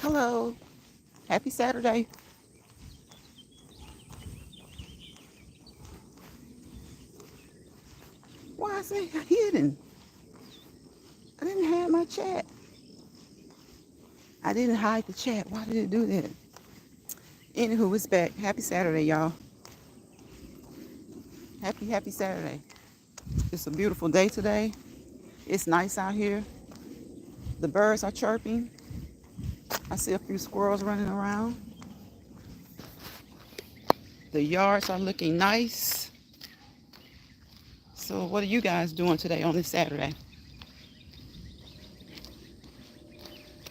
Hello. Happy Saturday. Why is it hidden? I didn't hide my chat. I didn't hide the chat. Why did it do that? Anywho, it's back. Happy Saturday, y'all. Happy Saturday. It's a beautiful day today. It's nice out here. The birds are chirping. I see a few squirrels running around. The yards are looking nice. So what are you guys doing today on this Saturday?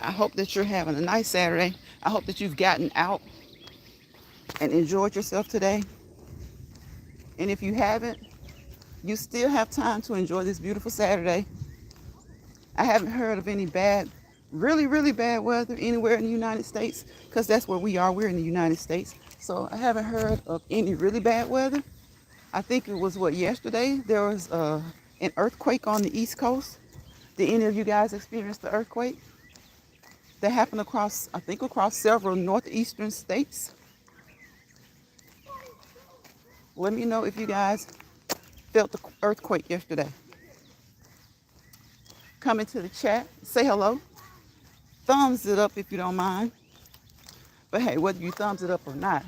I hope that you're having a nice Saturday. I hope that you've gotten out and enjoyed yourself today. And if you haven't, you still have time to enjoy this beautiful Saturday. I haven't heard of any bad, really bad weather anywhere in the United States, because that's where we are. We're in the United States. So I haven't heard of any really bad weather. I think it was yesterday there was an earthquake on the East Coast. Did any of you guys experience the earthquake? That happened across several northeastern states. Let me know if you guys felt the earthquake yesterday. Come into the chat, say hello. Thumbs it up if you don't mind. But hey, whether you thumbs it up or not,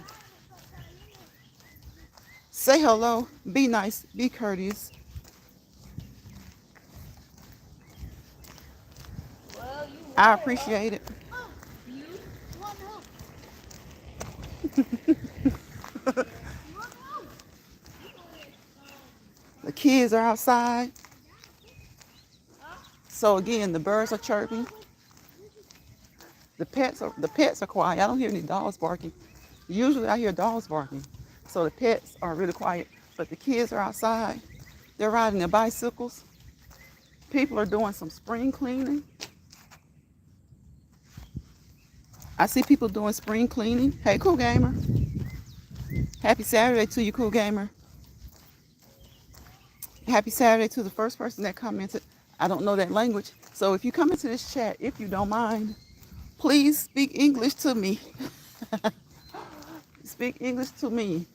say hello, be nice, be courteous. I appreciate it. The kids are outside. So again, the birds are chirping. The pets are quiet. I don't hear any dogs barking. Usually I hear dogs barking. So the pets are really quiet. But the kids are outside. They're riding their bicycles. People are doing some spring cleaning. I see people doing spring cleaning. Hey, cool gamer. Happy Saturday to you, cool gamer. Happy Saturday to the first person that commented. I don't know that language. So if you come into this chat, if you don't mind, please speak English to me. Speak English to me.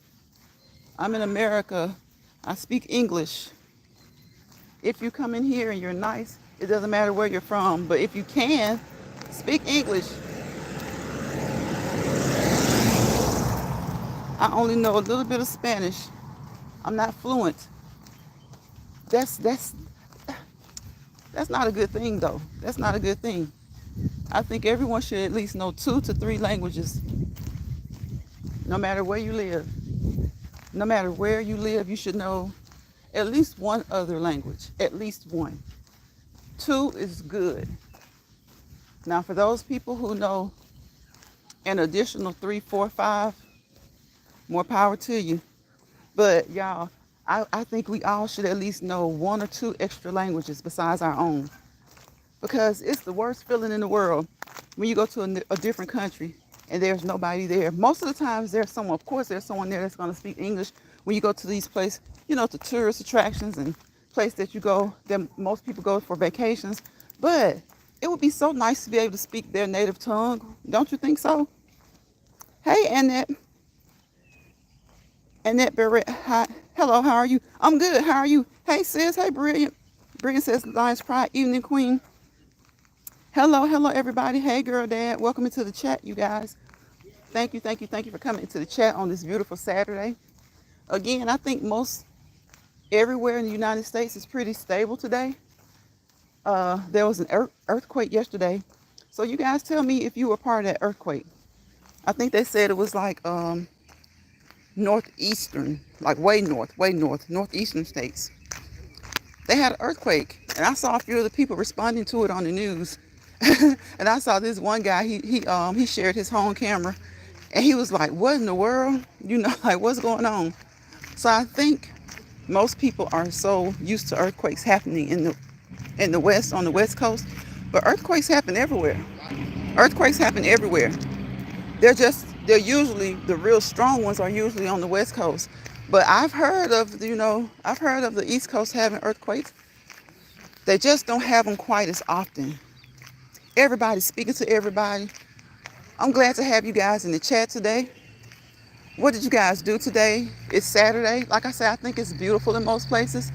I'm in America. I speak English. If you come in here and you're nice, it doesn't matter where you're from. But if you can, speak English. I only know a little bit of Spanish. I'm not fluent. That's not a good thing, though. That's not a good thing. I think everyone should at least know 2 to 3 languages, no matter where you live. No matter where you live, you should know at least one other language, at least one. 2 is good. Now, for those people who know an additional 3, 4, 5, more power to you. But y'all, I think we all should at least know 1 or 2 extra languages besides our own. Because it's the worst feeling in the world when you go to a different country and there's nobody there. Most of the times there's someone, of course there's someone there that's going to speak English when you go to these places, to tourist attractions and places that you go, that most people go for vacations. But it would be so nice to be able to speak their native tongue. Don't you think so? Hey, Annette. Annette Barrett, hi. Hello, how are you? I'm good. How are you? Hey, sis. Hey, Brilliant. Brilliant says, Lions Pride, Evening Queen. Hello, everybody. Hey, girl, dad. Welcome into the chat, you guys. Thank you for coming into the chat on this beautiful Saturday. Again, I think most everywhere in the United States is pretty stable today. There was an earthquake yesterday. So you guys tell me if you were part of that earthquake. I think they said it was like northeastern, like way north, northeastern states. They had an earthquake, and I saw a few of the people responding to it on the news. And I saw this one guy, he shared his home camera, and he was like, what in the world? Like, what's going on? So I think most people are so used to earthquakes happening in the West, on the West Coast, but earthquakes happen everywhere. Earthquakes happen everywhere. They're usually, the real strong ones are usually on the West Coast. But I've heard of the East Coast having earthquakes. They just don't have them quite as often. Everybody's speaking to everybody. I'm glad to have you guys in the chat today. What did you guys do today? It's Saturday. Like I said, I think it's beautiful in most places.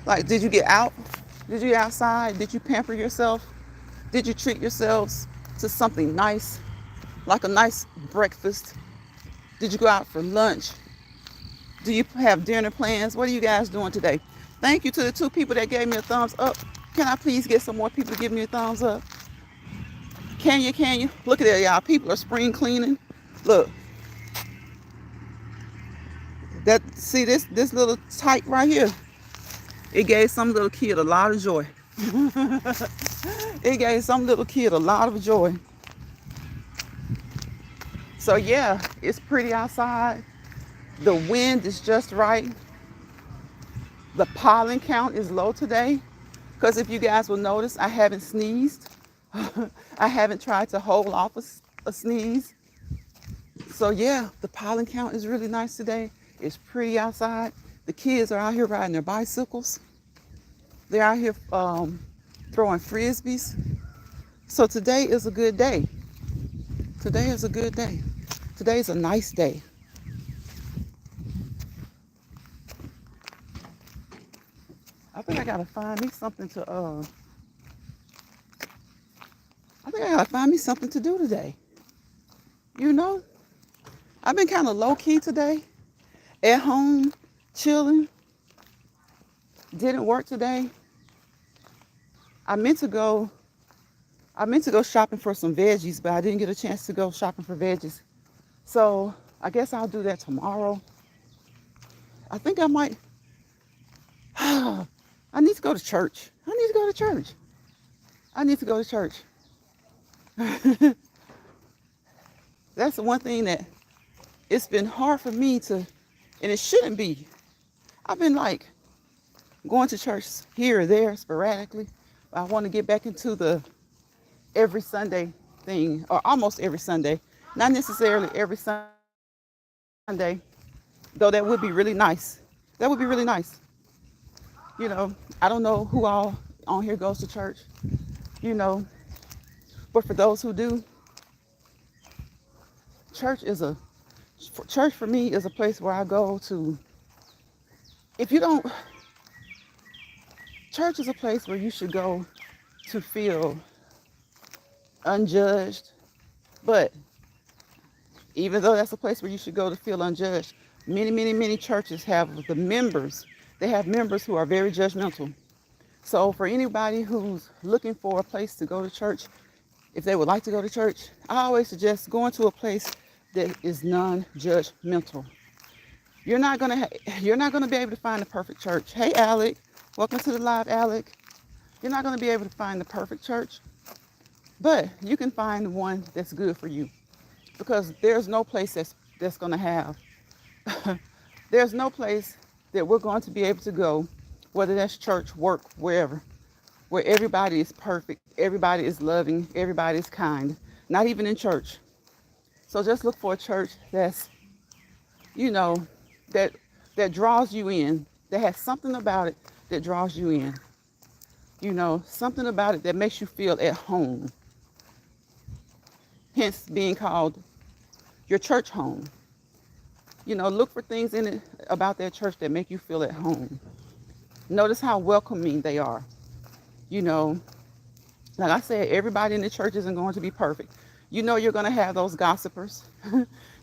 Like, did you get out? Did you get outside? Did you pamper yourself? Did you treat yourselves to something nice, like a nice breakfast? Did you go out for lunch? Do you have dinner plans? What are you guys doing today? Thank you to the 2 people that gave me a thumbs up. Can I please get some more people to give me a thumbs up? Can you? Can you? Look at that, y'all. People are spring cleaning. Look, that, see this little type right here. It gave some little kid a lot of joy. It gave some little kid a lot of joy. So yeah, it's pretty outside. The wind is just right. The pollen count is low today. Because if you guys will notice, I haven't sneezed. I haven't tried to hold off a sneeze. So yeah, the pollen count is really nice today. It's pretty outside. The kids are out here riding their bicycles. They're out here throwing frisbees. So today is a good day. Today is a good day. Today is a nice day. I think I gotta find me something to I think I gotta find me something to do today. You know, I've been kind of low key today, at home, chilling. Didn't work today. I meant to go shopping for some veggies, but I didn't get a chance to go shopping for veggies. So I guess I'll do that tomorrow. I think I might. I need to go to church. I need to go to church. I need to go to church. That's the one thing that it's been hard for me to, and it shouldn't be. I've been like going to church here or there sporadically. I want to get back into the every Sunday thing, or almost every Sunday. Not necessarily every Sunday, though that would be really nice. That would be really nice. You know, I don't know who all on here goes to church, you know, but for those who do, church for me is a place where I go to. If you don't, church is a place where you should go to feel unjudged. But even though that's a place where you should go to feel unjudged, many churches have the members. They have members who are very judgmental. So for anybody who's looking for a place to go to church, if they would like to go to church, I always suggest going to a place that is non-judgmental. You're not gonna be able to find the perfect church. Hey, Alec, welcome to the live, Alec. You're not gonna be able to find the perfect church, but you can find one that's good for you, because there's no place that's gonna have. There's no place that we're going to be able to go, whether that's church, work, wherever, where everybody is perfect, everybody is loving, everybody is kind. Not even in church. So just look for a church that's, you know, that draws you in, that has something about it that draws you in. You know, something about it that makes you feel at home. Hence being called your church home. You know, look for things in it about that church that make you feel at home. Notice how welcoming they are. You know, like I said, everybody in the church isn't going to be perfect. You know, you're going to have those gossipers.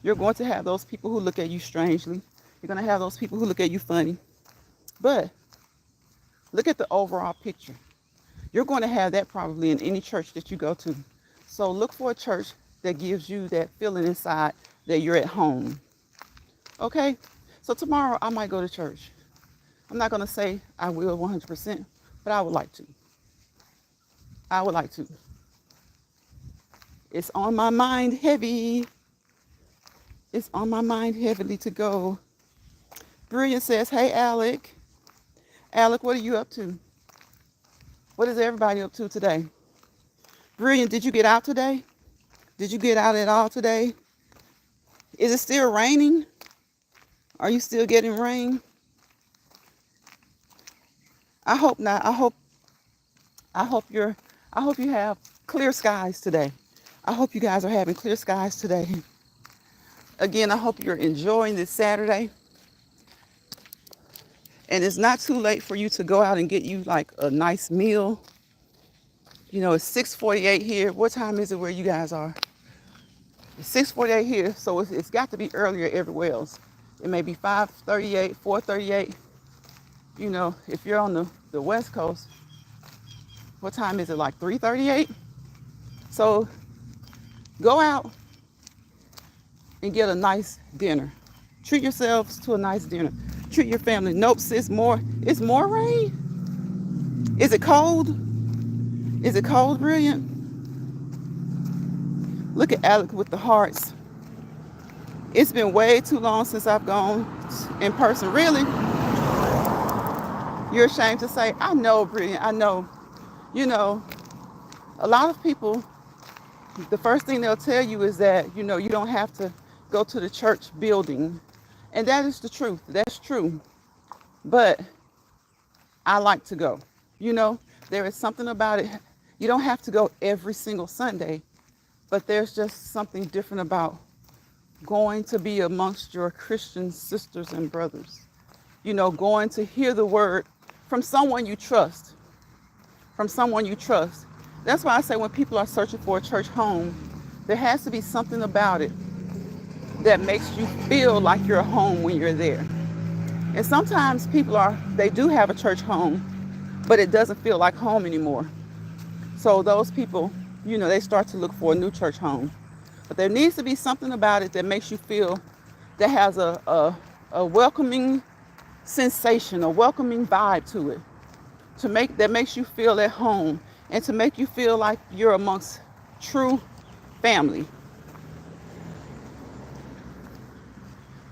You're going to have those people who look at you strangely. You're going to have those people who look at you funny. But look at the overall picture. You're going to have that probably in any church that you go to. So look for a church that gives you that feeling inside that you're at home. Okay? So tomorrow I might go to church. I'm not going to say I will 100%, but I would like to. I would like to. It's on my mind heavy. It's on my mind heavily to go. Brilliant says, hey, Alec. Alec, what are you up to? What is everybody up to today? Brilliant, did you get out today? Did you get out at all today? Is it still raining? Are you still getting rain? I hope not. I hope you have clear skies today. I hope you guys are having clear skies today. Again, I hope you're enjoying this Saturday. And it's not too late for you to go out and get you like a nice meal. You know, it's 6:48 here. What time is it where you guys are? It's 6:48 here, so it's got to be earlier everywhere else. It may be 5:38, 4:38. You know, if you're on the West Coast, what time is it, like 3:38? So go out and get a nice dinner. Treat yourselves to a nice dinner. Treat your family. Nope, sis, it's more rain? Is it cold? Is it cold, Brilliant? Look at Alec with the hearts. It's been way too long since I've gone in person. Really? You're ashamed to say, I know, Brilliant, I know. You know, a lot of people, the first thing they'll tell you is that, you know, you don't have to go to the church building. And that is the truth. That's true. But I like to go. You know, there is something about it. You don't have to go every single Sunday, but there's just something different about going to be amongst your Christian sisters and brothers. You know, going to hear the word from someone you trust. From someone you trust. That's why I say when people are searching for a church home, there has to be something about it that makes you feel like you're home when you're there. And sometimes they do have a church home, but it doesn't feel like home anymore. So those people, you know, they start to look for a new church home. But there needs to be something about it that makes you feel, that has a welcoming sensation, a welcoming vibe to it, that makes you feel at home, and to make you feel like you're amongst true family.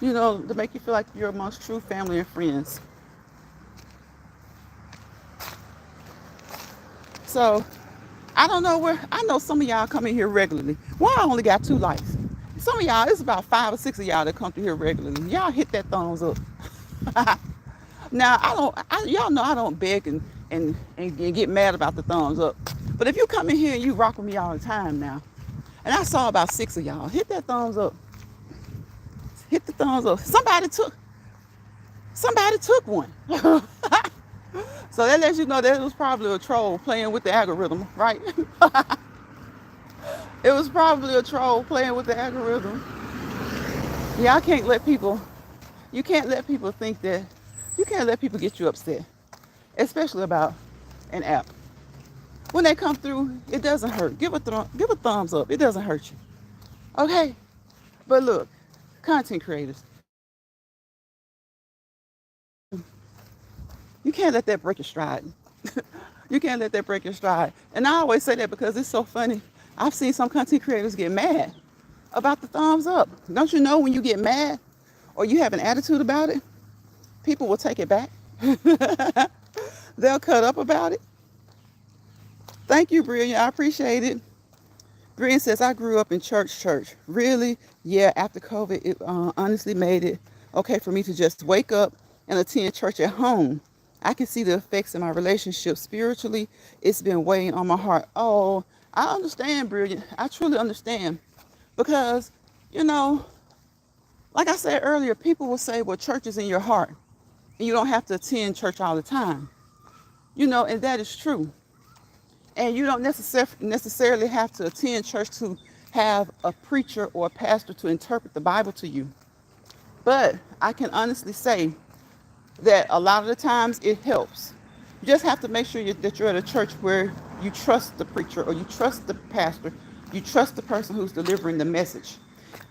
You know, to make you feel like you're amongst true family and friends. So, I know some of y'all come in here regularly. Well, I only got 2 likes. Some of y'all, it's about 5 or 6 of y'all that come through here regularly. Y'all hit that thumbs up. Now, y'all know I don't beg and get mad about the thumbs up. But if you come in here and you rock with me all the time now, and I saw about 6 of y'all, hit that thumbs up. Hit the thumbs up. Somebody took one. So that lets you know that it was probably a troll playing with the algorithm, right? It was probably a troll playing with the algorithm. Yeah, you can't let people think that, you can't let people get you upset, especially about an app. When they come through, it doesn't hurt. Give a thumbs up. It doesn't hurt you. Okay? But look, content creators, you can't let that break your stride. You can't let that break your stride. And I always say that because it's so funny. I've seen some content creators get mad about the thumbs up. Don't you know when you get mad or you have an attitude about it, people will take it back. They'll cut up about it. Thank you, Brilliant. I appreciate it. Brilliant says, I grew up in church. Really? Yeah, after COVID, it honestly made it okay for me to just wake up and attend church at home. I can see the effects in my relationship spiritually. It's been weighing on my heart. Oh, I understand, Brilliant. I truly understand. Because, you know, like I said earlier, people will say, well, church is in your heart. And you don't have to attend church all the time. You know, and that is true. And you don't necessarily have to attend church to have a preacher or a pastor to interpret the Bible to you. But I can honestly say that a lot of the times it helps. You just have to make sure that you're at a church where you trust the preacher or you trust the pastor, you trust the person who's delivering the message.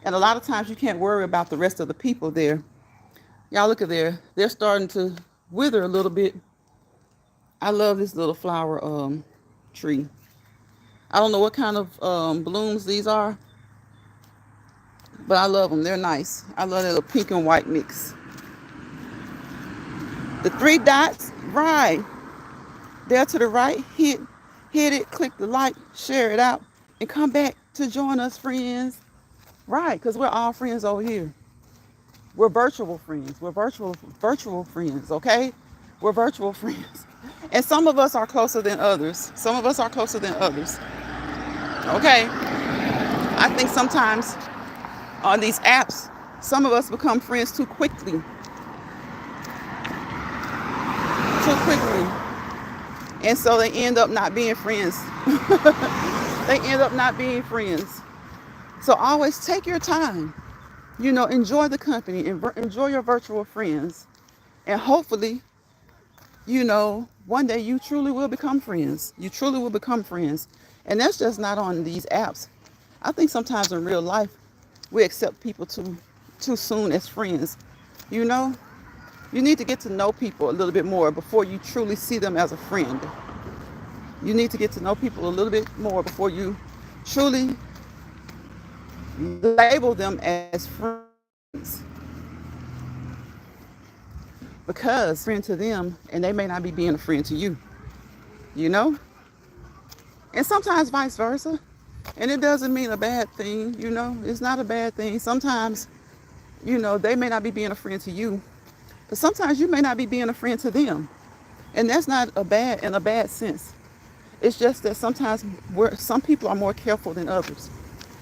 And a lot of times you can't worry about the rest of the people there. Y'all look at there. They're starting to wither a little bit. I love this little flower tree. I don't know what kind of blooms these are, but I love them. They're nice. I love that little pink and white mix. The 3 dots, right there to the right, hit it, click the like, share it out, and come back to join us, friends. Right, because we're all friends over here. We're virtual friends. We're virtual friends, okay? We're virtual friends. And some of us are closer than others. Okay? I think sometimes on these apps, some of us become friends too quickly, too quickly. And so they end up not being friends. They end up not being friends. So always take your time, enjoy the company and enjoy your virtual friends. And hopefully, one day you truly will become friends. You truly will become friends. And that's just not on these apps. I think sometimes in real life, we accept people too soon as friends. You know, you need to get to know people a little bit more before you truly see them as a friend. You need to get to know people a little bit more before you truly label them as friends. Because friend to them and they may not be being a friend to you, you know? And sometimes vice versa. And it doesn't mean a bad thing, It's not a bad thing. Sometimes, they may not be being a friend to you, but sometimes you may not be being a friend to them. And that's not in a bad sense. It's just that sometimes some people are more careful than others,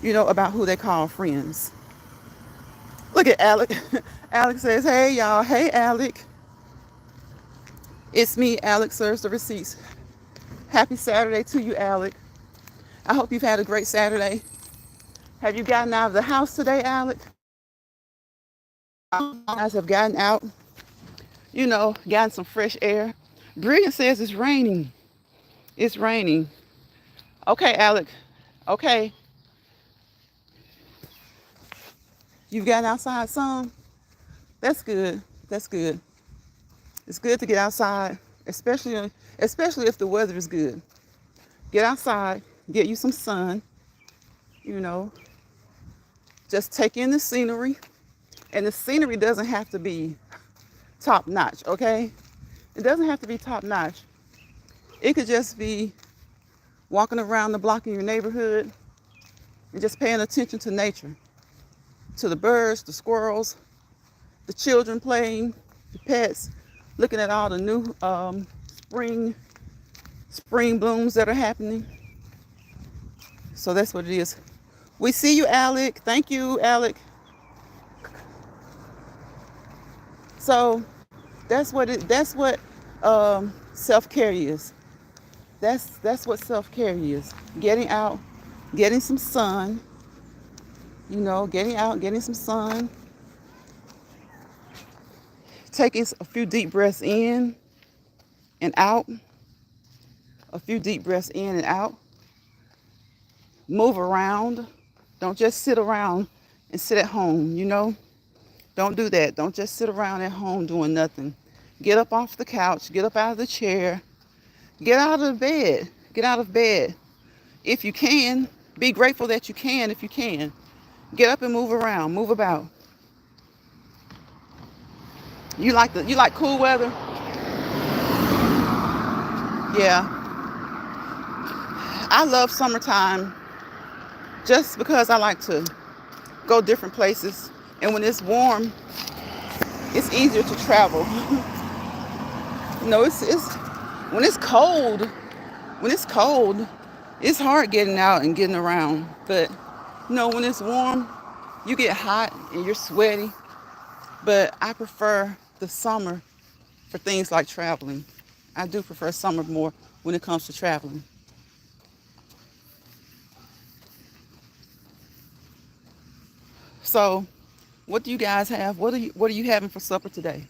about who they call friends. Look at Alec. Alec says, hey, y'all. Hey, Alec. It's me, Alec serves the receipts. Happy Saturday to you, Alec. I hope you've had a great Saturday. Have you gotten out of the house today, Alec? You guys have gotten out, gotten some fresh air. Brilliant says it's raining. It's raining. Okay, Alec. Okay. You've gotten outside some? That's good. That's good. It's good to get outside, especially if the weather is good. Get outside, get you some sun, you know, just take in the scenery. And the scenery doesn't have to be top notch, okay? It doesn't have to be top notch. It could just be walking around the block in your neighborhood and just paying attention to nature, to the birds, the squirrels, the children playing, the pets, looking at all the new spring blooms that are happening. So that's what it is. We see you, Alec. Thank you, Alec. So that's what self-care is. That's what self-care is. Getting out, getting some sun, getting out, getting some sun, taking a few deep breaths in and out, a few deep breaths in and out. Move around. Don't just sit around and sit at home, Don't do that. Don't just sit around at home doing nothing. Get up off the couch, get up out of the chair, get out of bed. Get out of bed. If you can, be grateful that you can if you can. Get up and move around, move about. You like cool weather? Yeah. I love summertime just because I like to go different places. And when it's warm, it's easier to travel. It's when it's cold, it's hard getting out and getting around. But when it's warm, you get hot and you're sweaty. But I prefer the summer for things like traveling. I do prefer summer more when it comes to traveling. So, what do you guys have? What are you having for supper today?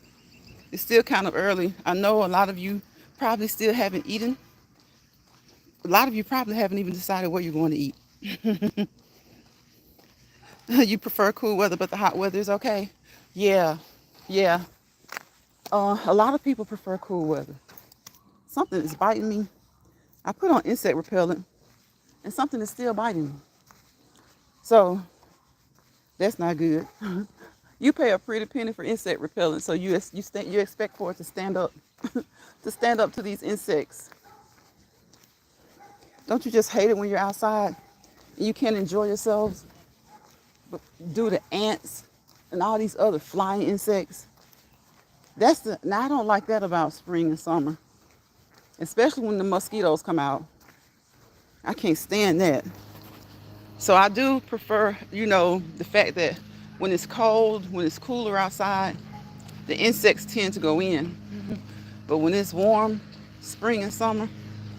It's still kind of early. I know a lot of you probably still haven't eaten. A lot of you probably haven't even decided what you're going to eat. You prefer cool weather, but the hot weather is okay? Yeah, yeah. A lot of people prefer cool weather. Something is biting me. I put on insect repellent, and something is still biting me. So, that's not good. You pay a pretty penny for insect repellent, so you expect for it to stand up, to stand up to these insects. Don't you just hate it when you're outside and you can't enjoy yourselves due to ants and all these other flying insects? Now I don't like that about spring and summer, especially when the mosquitoes come out. I can't stand that. So I do prefer, the fact that when it's cold, when it's cooler outside, the insects tend to go in. But when it's warm, spring and summer,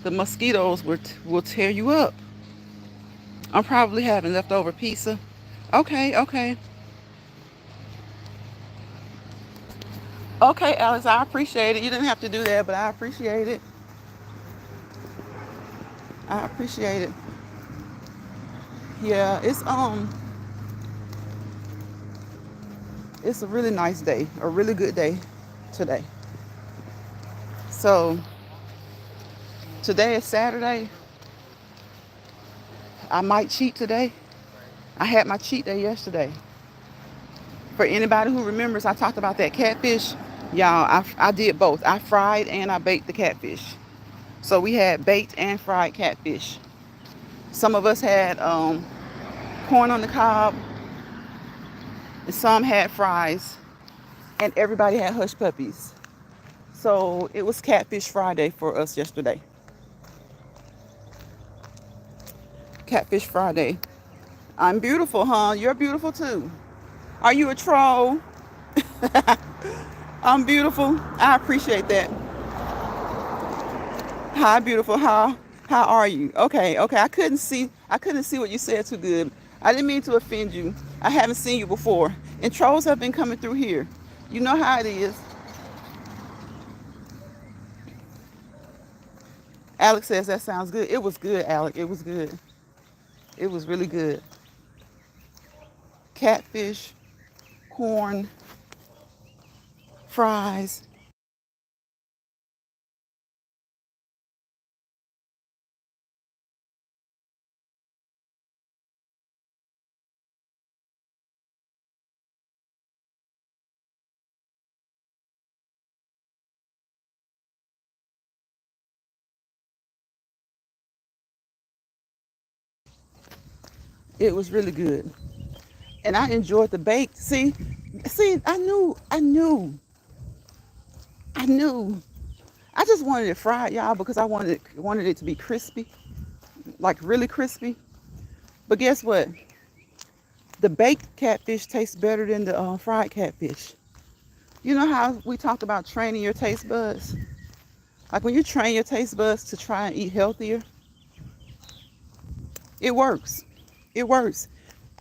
the mosquitoes will tear you up. I'm probably having leftover pizza. Okay, okay. Okay, Alex, I appreciate it. You didn't have to do that, but I appreciate it. I appreciate it. Yeah, it's a really nice day, a really good day today. So today is Saturday. I might cheat today. I had my cheat day yesterday. For anybody who remembers, I talked about that catfish. Y'all, I did both. I fried and I baked the catfish. So we had baked and fried catfish. Some of us had corn on the cob, and some had fries, and everybody had hush puppies. So it was Catfish Friday for us yesterday. Catfish Friday. I'm beautiful, huh? You're beautiful too. Are you a troll? I'm beautiful. I appreciate that. Hi, beautiful. How are you? Okay, okay. I couldn't see what you said too good. I didn't mean to offend you. I haven't seen you before. And trolls have been coming through here. You know how it is. Alex says that sounds good. It was good, Alex. It was good. It was really good. Catfish, corn, fries. It was really good. And I enjoyed the bake. See, I knew. I just wanted it fried, y'all, because I wanted it to be crispy, like really crispy. But guess what? The baked catfish tastes better than the fried catfish. You know how we talked about training your taste buds? Like when you train your taste buds to try and eat healthier, it works. It works.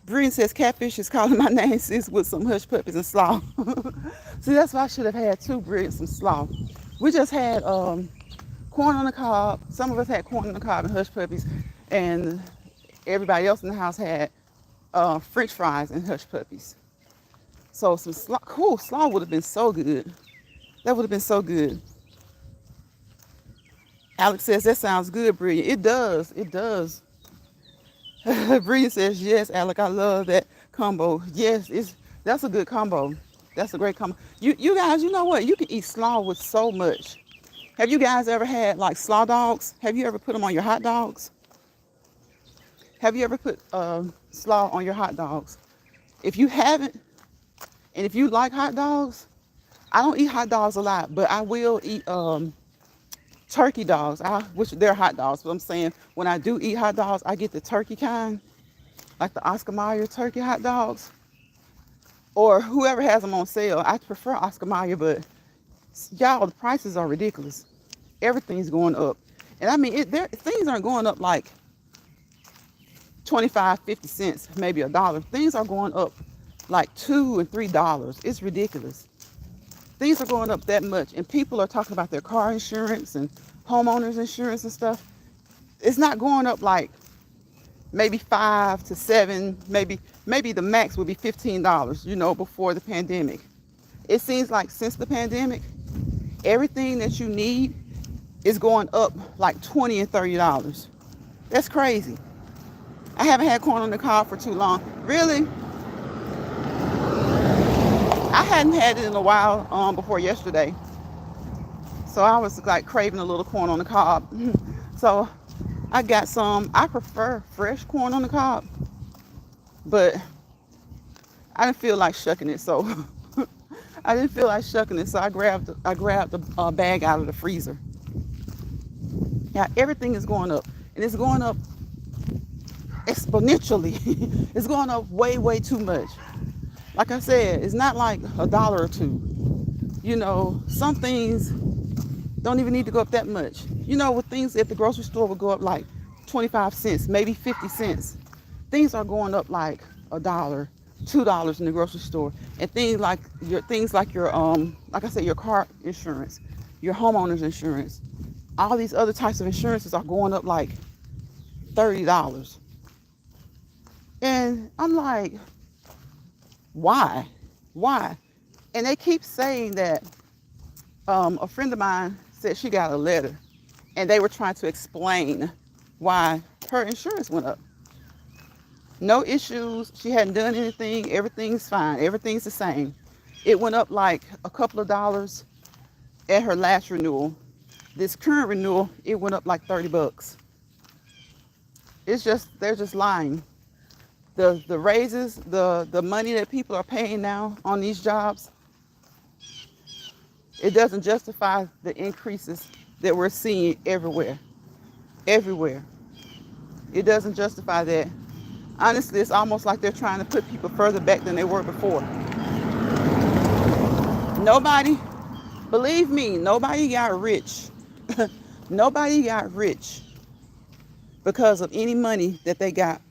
Breen says catfish is calling my name, sis, with some hush puppies and slaw. See, that's why I should have had two Breen, some slaw. We just had corn on the cob. Some of us had corn on the cob and hush puppies, and everybody else in the house had French fries and hush puppies. So some slaw, cool slaw would have been so good. That would have been so good. Alex says that sounds good, Brilliant. It does. It does. Brilliant says yes, Alec. I love that combo. Yes, that's a good combo. That's a great combo. You guys, you know what? You can eat slaw with so much. Have you guys ever had like slaw dogs? Have you ever put them on your hot dogs? Have you ever put slaw on your hot dogs? If you haven't, and if you like hot dogs, I don't eat hot dogs a lot, but I will eat turkey dogs. Which they're hot dogs, but I'm saying when I do eat hot dogs, I get the turkey kind, like the Oscar Mayer turkey hot dogs, or whoever has them on sale. I prefer Oscar Mayer, but y'all, the prices are ridiculous. Everything's going up, and I mean, things aren't going up like 25, 50 cents, maybe a dollar. Things are going up like $2 and $3. It's ridiculous. Things are going up that much, and people are talking about their car insurance and homeowners insurance and stuff. It's not going up like maybe 5 to 7, maybe the max would be $15, before the pandemic. It seems like since the pandemic, everything that you need is going up like $20 and $30. That's crazy. I haven't had corn on the cob for too long. Really? I hadn't had it in a while before yesterday. So I was like craving a little corn on the cob. So I got some. I prefer fresh corn on the cob, but I didn't feel like shucking it. So I didn't feel like shucking it. So I grabbed a bag out of the freezer. Yeah, everything is going up, and it's going up exponentially. It's going up way, way too much. Like I said, it's not like a dollar or two. You know, some things don't even need to go up that much. You know, with things at the grocery store would go up like 25 cents, maybe 50 cents. Things are going up like a dollar, $2 in the grocery store. And things like your like I said, your car insurance, your homeowner's insurance, all these other types of insurances are going up like $30. And I'm like, why? Why? And they keep saying that a friend of mine said she got a letter and they were trying to explain why her insurance went up. No issues. She hadn't done anything. Everything's fine. Everything's the same. It went up like a couple of dollars at her last renewal. This current renewal, it went up like $30. It's just, they're just lying. The raises, the money that people are paying now on these jobs, it doesn't justify the increases that we're seeing everywhere. Everywhere. It doesn't justify that. Honestly, it's almost like they're trying to put people further back than they were before. Nobody, believe me, nobody got rich. Nobody got rich because of any money that they got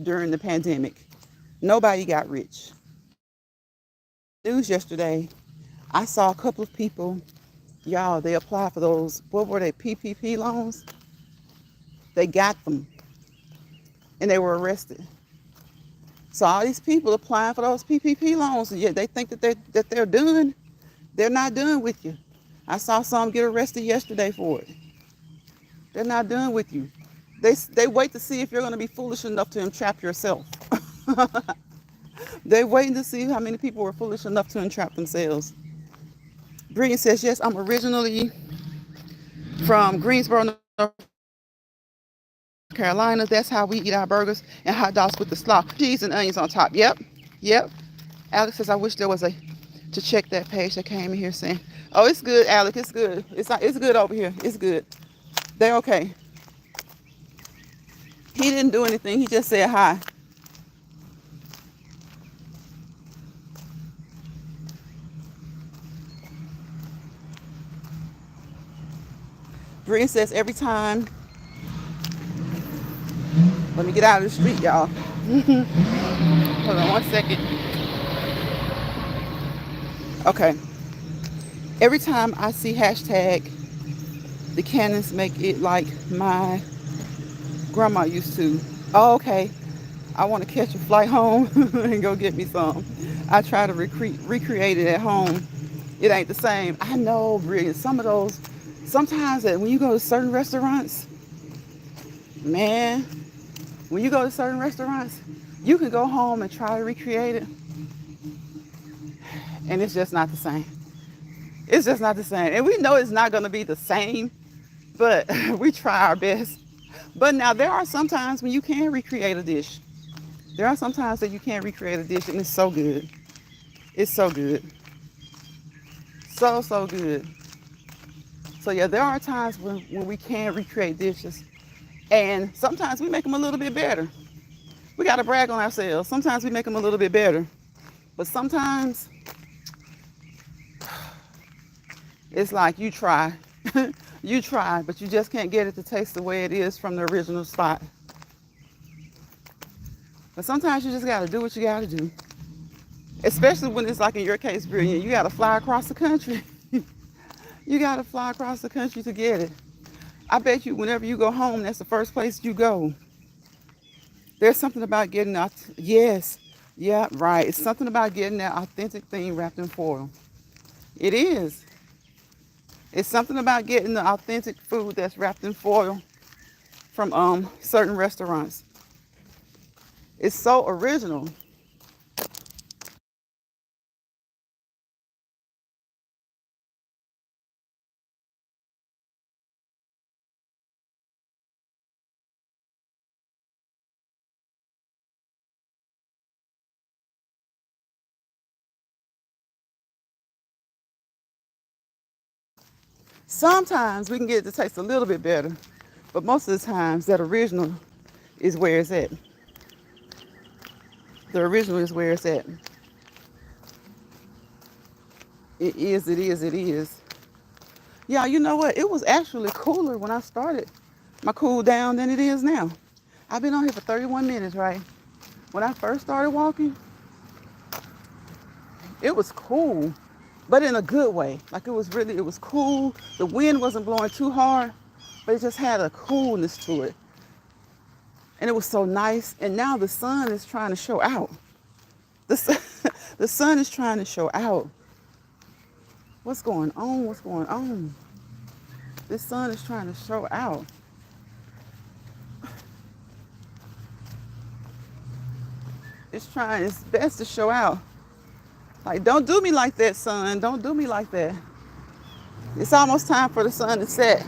during the pandemic. Nobody got rich. News yesterday, I saw a couple of people, y'all, they applied for those, what were they, PPP loans? They got them and they were arrested. So all these people applying for those PPP loans, and yet they think that they're done. They're not done with you. I saw some get arrested yesterday for it. They're not done with you. They wait to see if you're going to be foolish enough to entrap yourself. They're waiting to see how many people were foolish enough to entrap themselves. Brian says, yes, I'm originally from Greensboro, North Carolina. That's how we eat our burgers and hot dogs with the slaw. Cheese and onions on top. Yep. Yep. Alex says, I wish there was a to check that page that came in here saying, oh, it's good, Alex. It's good. It's good over here. It's good. They're okay. He didn't do anything. He just said hi. Bree says every time. Let me get out of the street, y'all. Hold on 1 second. Okay. Every time I see hashtag, the cannons make it like my grandma used to. Oh, okay. I want to catch a flight home and go get me some. I try to recreate it at home. It ain't the same. I know, Brilliant. Some of those, sometimes when you go to certain restaurants, man, when you go to certain restaurants, you can go home and try to recreate it, and it's just not the same. It's just not the same. And we know it's not going to be the same, but we try our best. But now there are some times when you can recreate a dish. There are some times that you can't recreate a dish, and it's so good. It's so good. So, so good. So yeah, there are times when we can recreate dishes, and sometimes we make them a little bit better. We got to brag on ourselves. Sometimes we make them a little bit better, but sometimes it's like you try. You try, but you just can't get it to taste the way it is from the original spot. But sometimes you just got to do what you got to do. Especially when it's like in your case, Brilliant. You got to fly across the country. You got to fly across the country to get it. I bet you whenever you go home, that's the first place you go. There's something about getting out. Yes. Yeah, right. It's something about getting that authentic thing wrapped in foil. It is. It's something about getting the authentic food that's wrapped in foil from certain restaurants. It's so original. Sometimes we can get it to taste a little bit better, but most of the times that original is where it's at. The original is where it's at. It is, it is, it is. Yeah, you know what? It was actually cooler when I started my cool down than it is now. I've been on here for 31 minutes, right? When I first started walking, it was cool, but in a good way. Like it was cool. The wind wasn't blowing too hard, but it just had a coolness to it. And it was so nice. And now the sun is trying to show out. The sun, the sun is trying to show out. What's going on? What's going on? This sun is trying to show out. It's trying its best to show out. Like, don't do me like that, sun. Don't do me like that. It's almost time for the sun to set.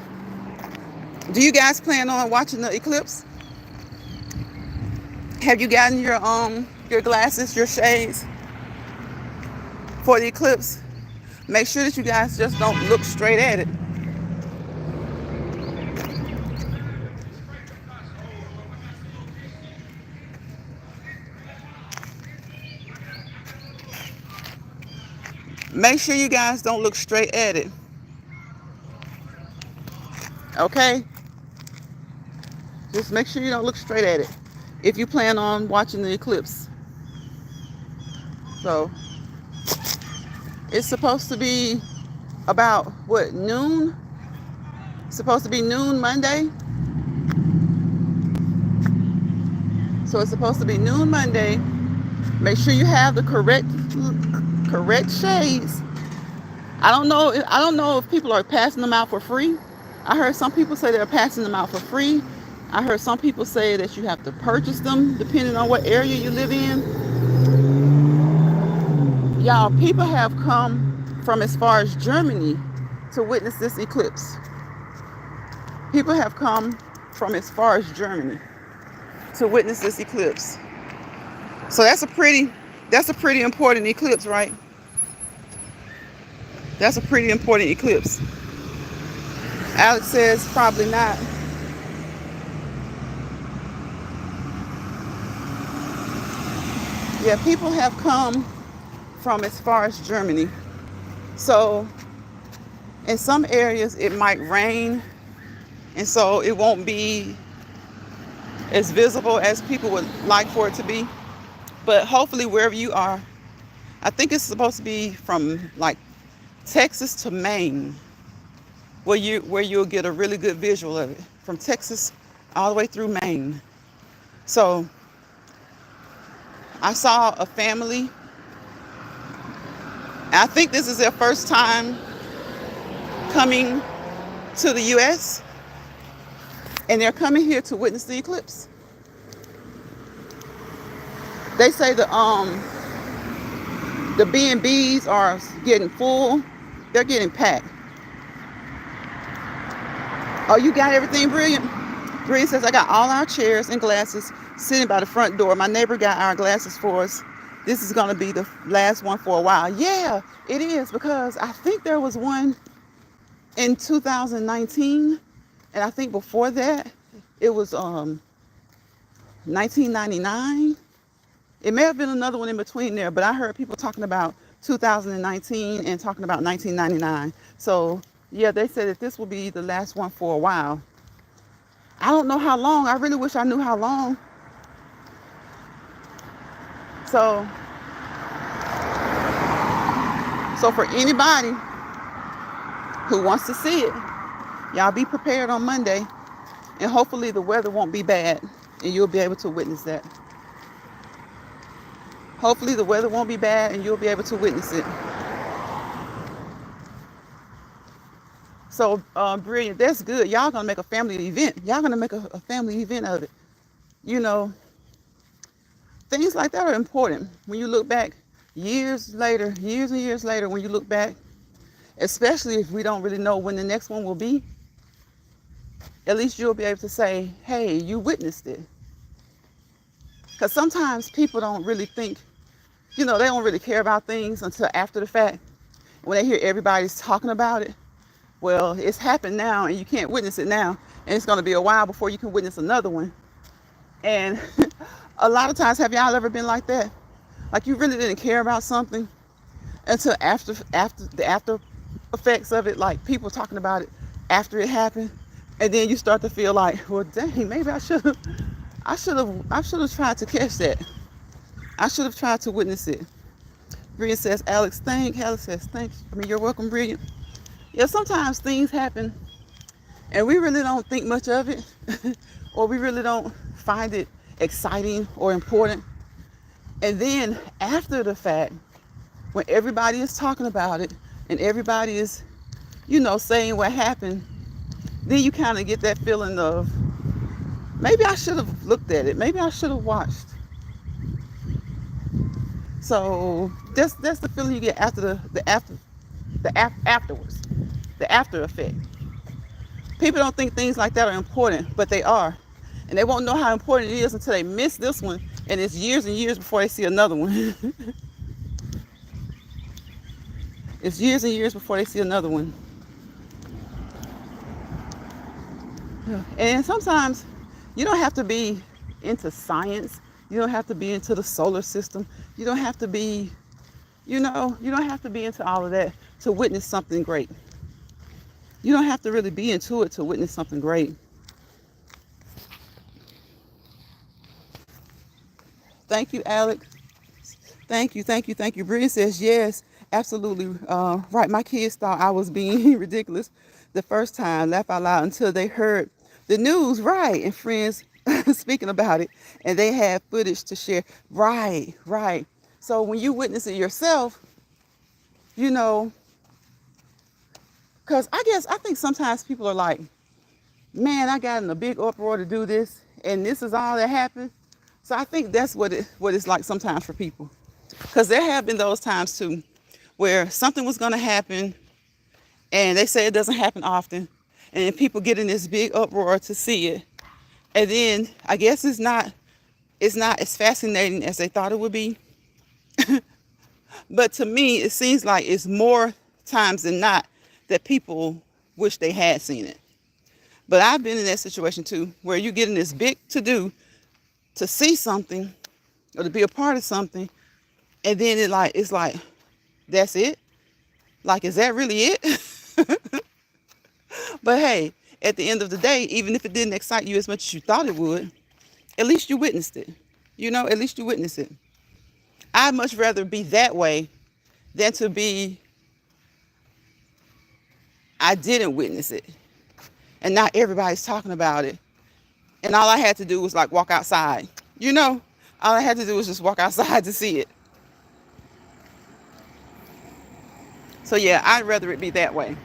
Do you guys plan on watching the eclipse? Have you gotten your glasses, your shades for the eclipse? Make sure that you guys just don't look straight at it. Make sure you guys don't look straight at it. Okay? Just make sure you don't look straight at it if you plan on watching the eclipse. So, it's supposed to be about, what, noon? It's supposed to be noon Monday. So it's supposed to be noon Monday. Make sure you have the correct shades. I don't know if people are passing them out for free. I heard some people say they're passing them out for free. I heard some people say that you have to purchase them depending on what area you live in. Y'all, people have come from as far as Germany to witness this eclipse. People have come from as far as Germany to witness this eclipse. So that's a pretty important eclipse, right? That's a pretty important eclipse. Alex says probably not. Yeah, people have come from as far as Germany. So in some areas it might rain, and so it won't be as visible as people would like for it to be. But hopefully wherever you are, I think it's supposed to be from like Texas to Maine, where you'll get a really good visual of it. From Texas all the way through Maine. So I saw a family. I think this is their first time coming to the US, and they're coming here to witness the eclipse. They say the B&Bs are getting full. They're getting packed. Oh, you got everything, Brilliant? Brilliant says, I got all our chairs and glasses sitting by the front door. My neighbor got our glasses for us. This is going to be the last one for a while. Yeah, it is, because I think there was one in 2019, and I think before that it was 1999. It may have been another one in between there, but I heard people talking about 2019 and talking about 1999. So yeah, they said that this will be the last one for a while. I don't know how long. I really wish I knew how long. So for anybody who wants to see it, y'all be prepared on Monday, and hopefully the weather won't be bad and you'll be able to witness that. Hopefully the weather won't be bad and you'll be able to witness it. So Brilliant, that's good. Y'all gonna make a family event. Y'all gonna make a family event of it. You know, things like that are important. When you look back years and years later, when you look back, especially if we don't really know when the next one will be, at least you'll be able to say, hey, you witnessed it. Because sometimes people don't really think, they don't really care about things until after the fact. When they hear everybody's talking about it, well, it's happened now and you can't witness it now. And it's going to be a while before you can witness another one. And A lot of times, have y'all ever been like that? Like you really didn't care about something until after the after effects of it, like people talking about it after it happened, and then you start to feel like, well, dang, maybe I should have tried to catch that. I should have tried to witness it. Brilliant says, Alex says, thanks. I mean, you're welcome, Brilliant. Yeah, sometimes things happen and we really don't think much of it, or we really don't find it exciting or important. And then after the fact, when everybody is talking about it and everybody is, saying what happened, then you kind of get that feeling of maybe I should have looked at it. Maybe I should have watched. So that's the feeling you get after afterwards, the after effect. People don't think things like that are important, but they are. And they won't know how important it is until they miss this one, and it's years and years before they see another one. It's years and years before they see another one. And sometimes you don't have to be into science. You don't have to be into the solar system. You don't have to be, you don't have to be into all of that to witness something great. You don't have to really be into it to witness something great. Thank you, Alex. Thank you, thank you, thank you. Brian says, yes, absolutely right. My kids thought I was being ridiculous the first time, laugh out loud until they heard the news, right? And friends speaking about it, and they had footage to share. Right, right. So when you witness it yourself, you know, because I think sometimes people are like, man, I got in a big uproar to do this, and this is all that happened. So I think that's what it's like sometimes for people. Because there have been those times too where something was going to happen and they say it doesn't happen often. And then people get in this big uproar to see it. And then I guess it's not as fascinating as they thought it would be. But to me, it seems like it's more times than not that people wish they had seen it. But I've been in that situation too, where you get in this big to-do to see something or to be a part of something, and then it's like, that's it? Like, is that really it? But hey, at the end of the day, even if it didn't excite you as much as you thought it would, at least you witnessed it. At least you witnessed it. I'd much rather be that way than to be, I didn't witness it. And now everybody's talking about it. And all I had to do was like walk outside. All I had to do was just walk outside to see it. So yeah, I'd rather it be that way.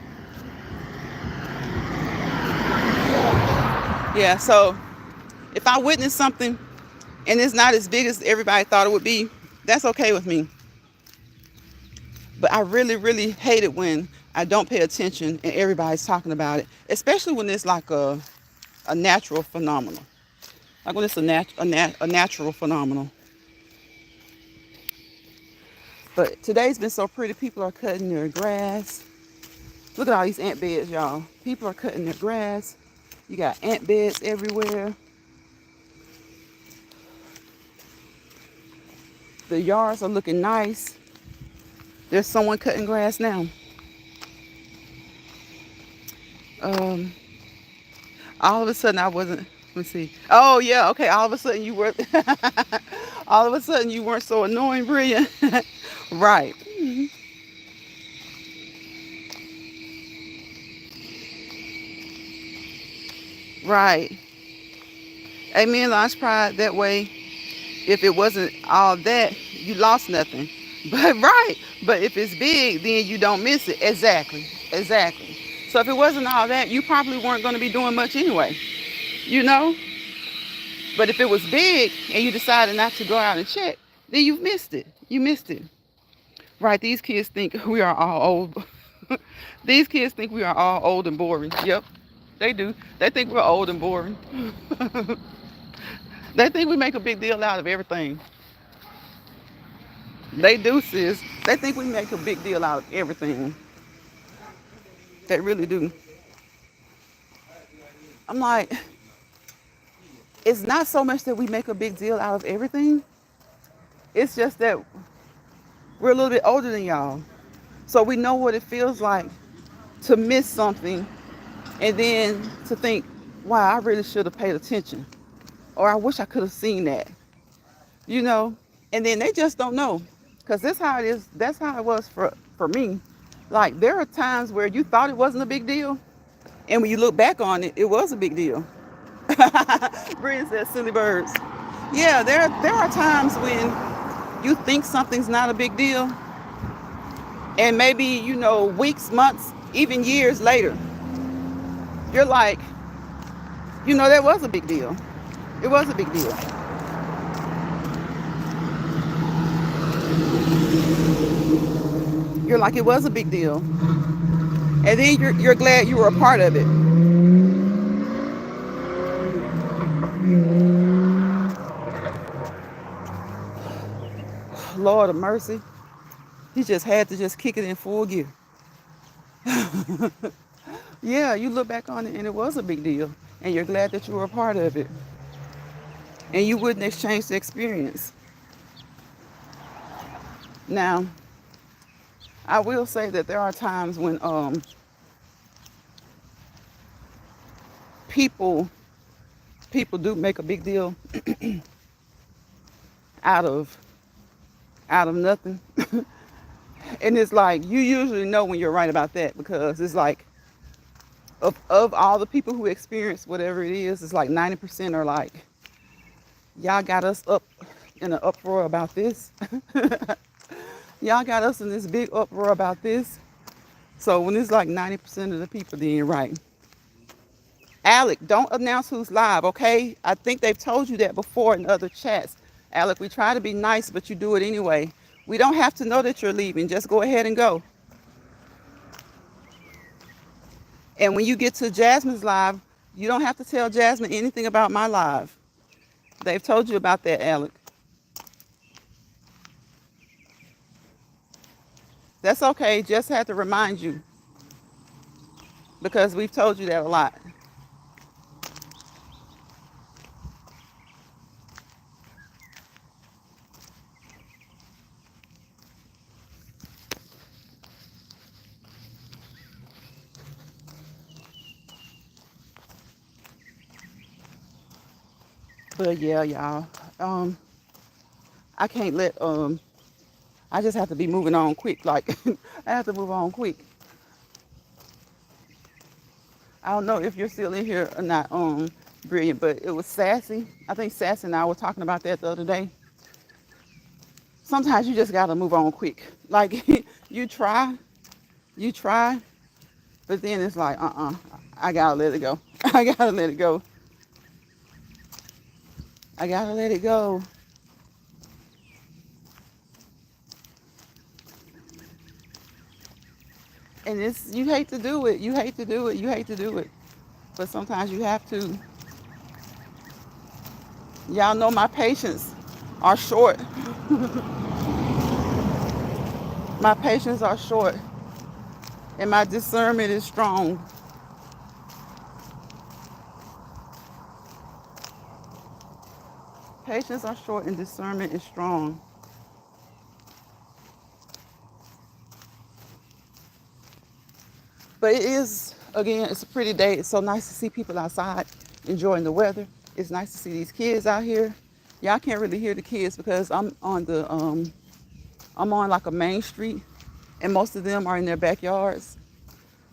Yeah, so if I witness something and it's not as big as everybody thought it would be, that's okay with me. But I really, really hate it when I don't pay attention and everybody's talking about it, especially when it's like a natural phenomenon. Like when it's a natural phenomenon. But today's been so pretty. People are cutting their grass. Look at all these ant beds, y'all. People are cutting their grass. You got ant beds everywhere. The yards are looking nice. There's someone cutting grass now. All of a sudden I wasn't, let me see. Oh yeah, okay, all of a sudden you were, all of a sudden you weren't so annoying, Brilliant. Right. Right. Amen, Launch Pride. That way, if it wasn't all that, you lost nothing. But right. But if it's big, then you don't miss it. Exactly. Exactly. So if it wasn't all that, you probably weren't going to be doing much anyway. You know? But if it was big and you decided not to go out and check, then you missed it. You missed it. Right. These kids think we are all old. These kids think we are all old and boring. Yep. They do. They think we're old and boring. They think we make a big deal out of everything. They do, sis. They think we make a big deal out of everything. They really do. I'm like, it's not so much that we make a big deal out of everything. It's just that we're a little bit older than y'all. So we know what it feels like to miss something and then to think, wow, I really should have paid attention. Or I wish I could have seen that, you know? And then they just don't know. Because that's how it is. That's how it was for me. Like, there are times where you thought it wasn't a big deal. And when you look back on it, it was a big deal. Brian says, silly birds. Yeah, there are times when you think something's not a big deal. And maybe, weeks, months, even years later, you're like, that was a big deal. It was a big deal. You're like, it was a big deal. And then you're glad you were a part of it. Lord of mercy. He just had to just kick it in full gear. Yeah, you look back on it and it was a big deal. And you're glad that you were a part of it. And you wouldn't exchange the experience. Now, I will say that there are times when people do make a big deal out of nothing. And it's like, you usually know when you're right about that, because it's like, of all the people who experience whatever it is, it's like 90% are like, y'all got us up in an uproar about this. Y'all got us in this big uproar about this. So when it's like 90% of the people, then you're right. Alec, don't announce who's live, okay? I think they've told you that before in other chats. Alec, we try to be nice, but you do it anyway. We don't have to know that you're leaving. Just go ahead and go. And when you get to Jasmine's live, you don't have to tell Jasmine anything about my live. They've told you about that, Alec. That's okay. Just had to remind you, because we've told you that a lot. But yeah, y'all. I can't let I just have to be moving on quick. Like, I have to move on quick. I don't know if you're still in here or not, Brilliant, but it was Sassy. I think Sassy and I were talking about that the other day. Sometimes you just gotta move on quick. Like, you try, but then it's like, I gotta let it go. I gotta let it go. I gotta let it go. And you hate to do it. You hate to do it. You hate to do it. But sometimes you have to. Y'all know my patience are short. My patience are short. And my discernment is strong. Patience are short and discernment is strong. But it is, again, it's a pretty day. It's so nice to see people outside enjoying the weather. It's nice to see these kids out here. Y'all can't really hear the kids because I'm on like a main street, and most of them are in their backyards.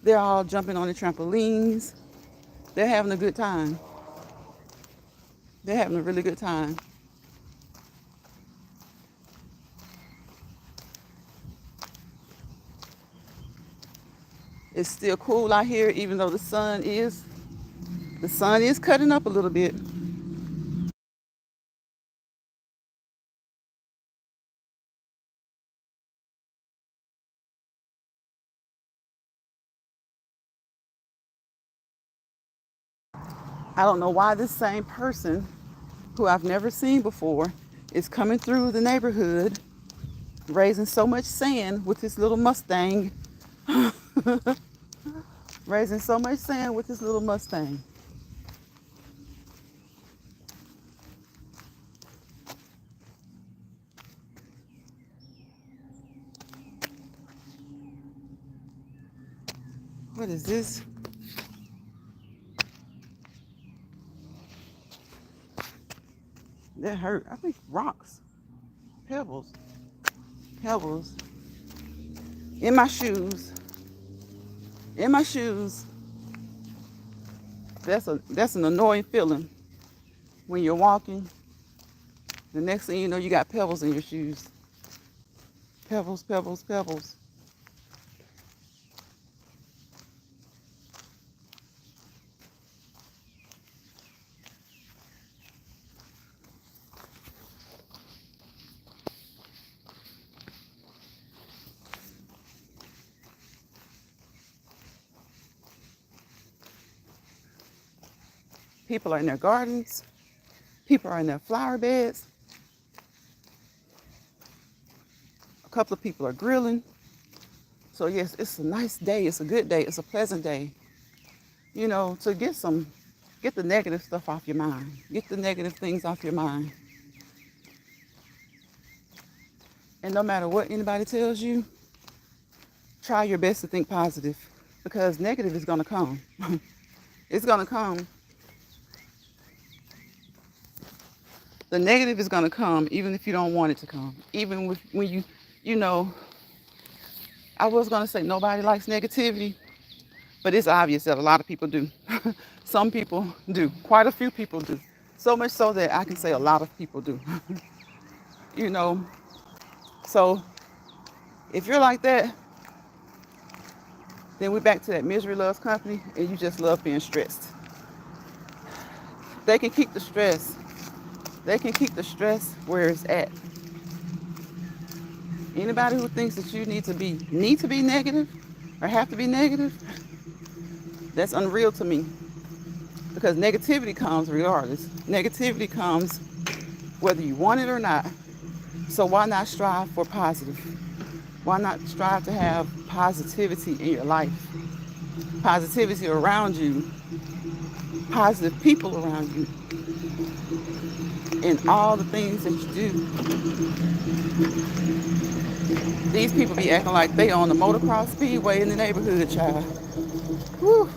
They're all jumping on the trampolines. They're having a good time. They're having a really good time. It's still cool out here, even though the sun is cutting up a little bit. I don't know why this same person, who I've never seen before, is coming through the neighborhood, raising so much sand with his little Mustang. Raising so much sand with his little Mustang. What is this? That hurt. I think rocks, pebbles, pebbles in my shoes. In my shoes. That's an annoying feeling when you're walking. The next thing you know, you got pebbles in your shoes. Pebbles, pebbles, pebbles. People are in their gardens. People are in their flower beds. A couple of people are grilling. So yes, it's a nice day. It's a good day. It's a pleasant day. You know, to get the negative stuff off your mind. Get the negative things off your mind. And no matter what anybody tells you, try your best to think positive because negative is going to come. It's going to come. The negative is going to come even if you don't want it to come. Even when you know, I was going to say nobody likes negativity, but it's obvious that a lot of people do. Some people do. Quite a few people do. So much so that I can say a lot of people do. You know, so if you're like that, then we're back to that misery loves company and you just love being stressed. They can keep the stress. They can keep the stress where it's at. Anybody who thinks that you need to be negative or have to be negative, that's unreal to me. Because negativity comes regardless. Negativity comes whether you want it or not. So why not strive for positive? Why not strive to have positivity in your life? Positivity around you. Positive people around you. In all the things that you do. These people be acting like they on the motocross speedway in the neighborhood, child. Whew.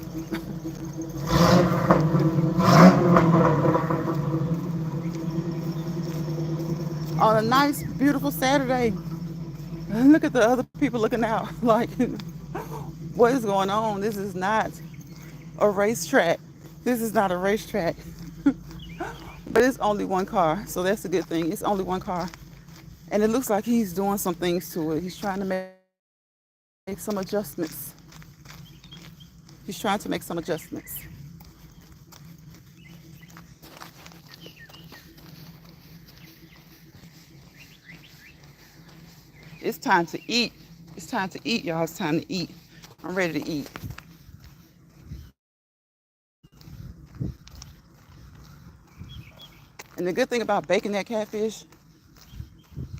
On a nice, beautiful Saturday. Look at the other people looking out like, what is going on? This is not a racetrack. This is not a racetrack. But it's only one car, so that's a good thing. It's only one car. And it looks like he's doing some things to it. He's trying to make some adjustments. He's trying to make some adjustments. It's time to eat. It's time to eat, y'all. It's time to eat. I'm ready to eat. And the good thing about baking that catfish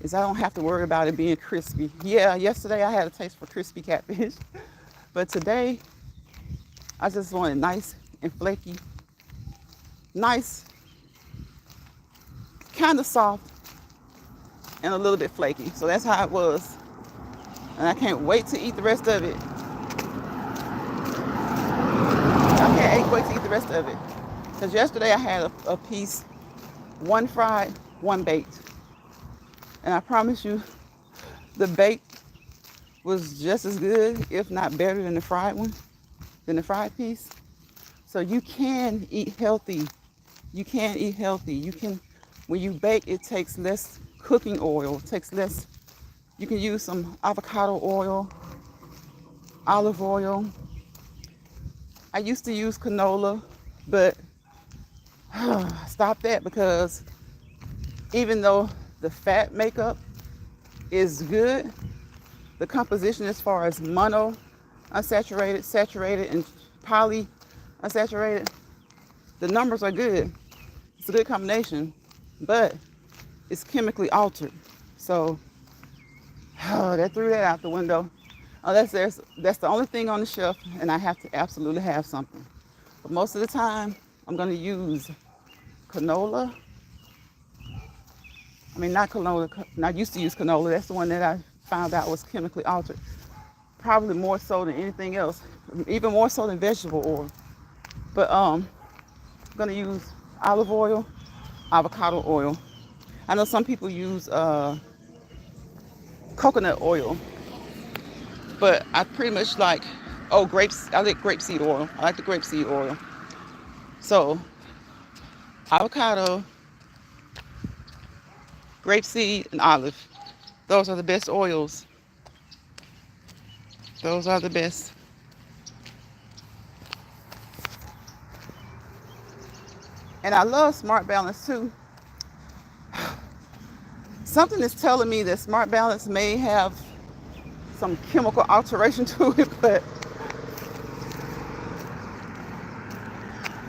is I don't have to worry about it being crispy. Yeah, yesterday I had a taste for crispy catfish. But today, I just want it nice and flaky. Nice, kind of soft, and a little bit flaky. So that's how it was. And I can't wait to eat the rest of it. I can't wait to eat the rest of it. Because yesterday I had a piece, one fried, one baked. And I promise you, the baked was just as good, if not better than the fried one, than the fried piece. So you can eat healthy. You can eat healthy. You can, when you bake, it takes less cooking oil. It takes less. You can use some avocado oil, olive oil. I used to use canola, but stop that because even though the fat makeup is good, the composition as far as mono unsaturated, saturated, and poly unsaturated, the numbers are good. It's a good combination, but it's chemically altered. So that threw that out the window. Unless that's the only thing on the shelf and I have to absolutely have something. But most of the time, I'm gonna use canola. I mean, not canola, I used to use canola. That's the one that I found out was chemically altered. probably more so than anything else, even more so than vegetable oil. But I'm gonna use olive oil, avocado oil. I know some people use coconut oil, but I pretty much like, oh, grapes. I like grapeseed oil. I like the grapeseed oil. So avocado, grapeseed, and olive. Those are the best oils. Those are the best. And I love Smart Balance too. Something is telling me that Smart Balance may have some chemical alteration to it, but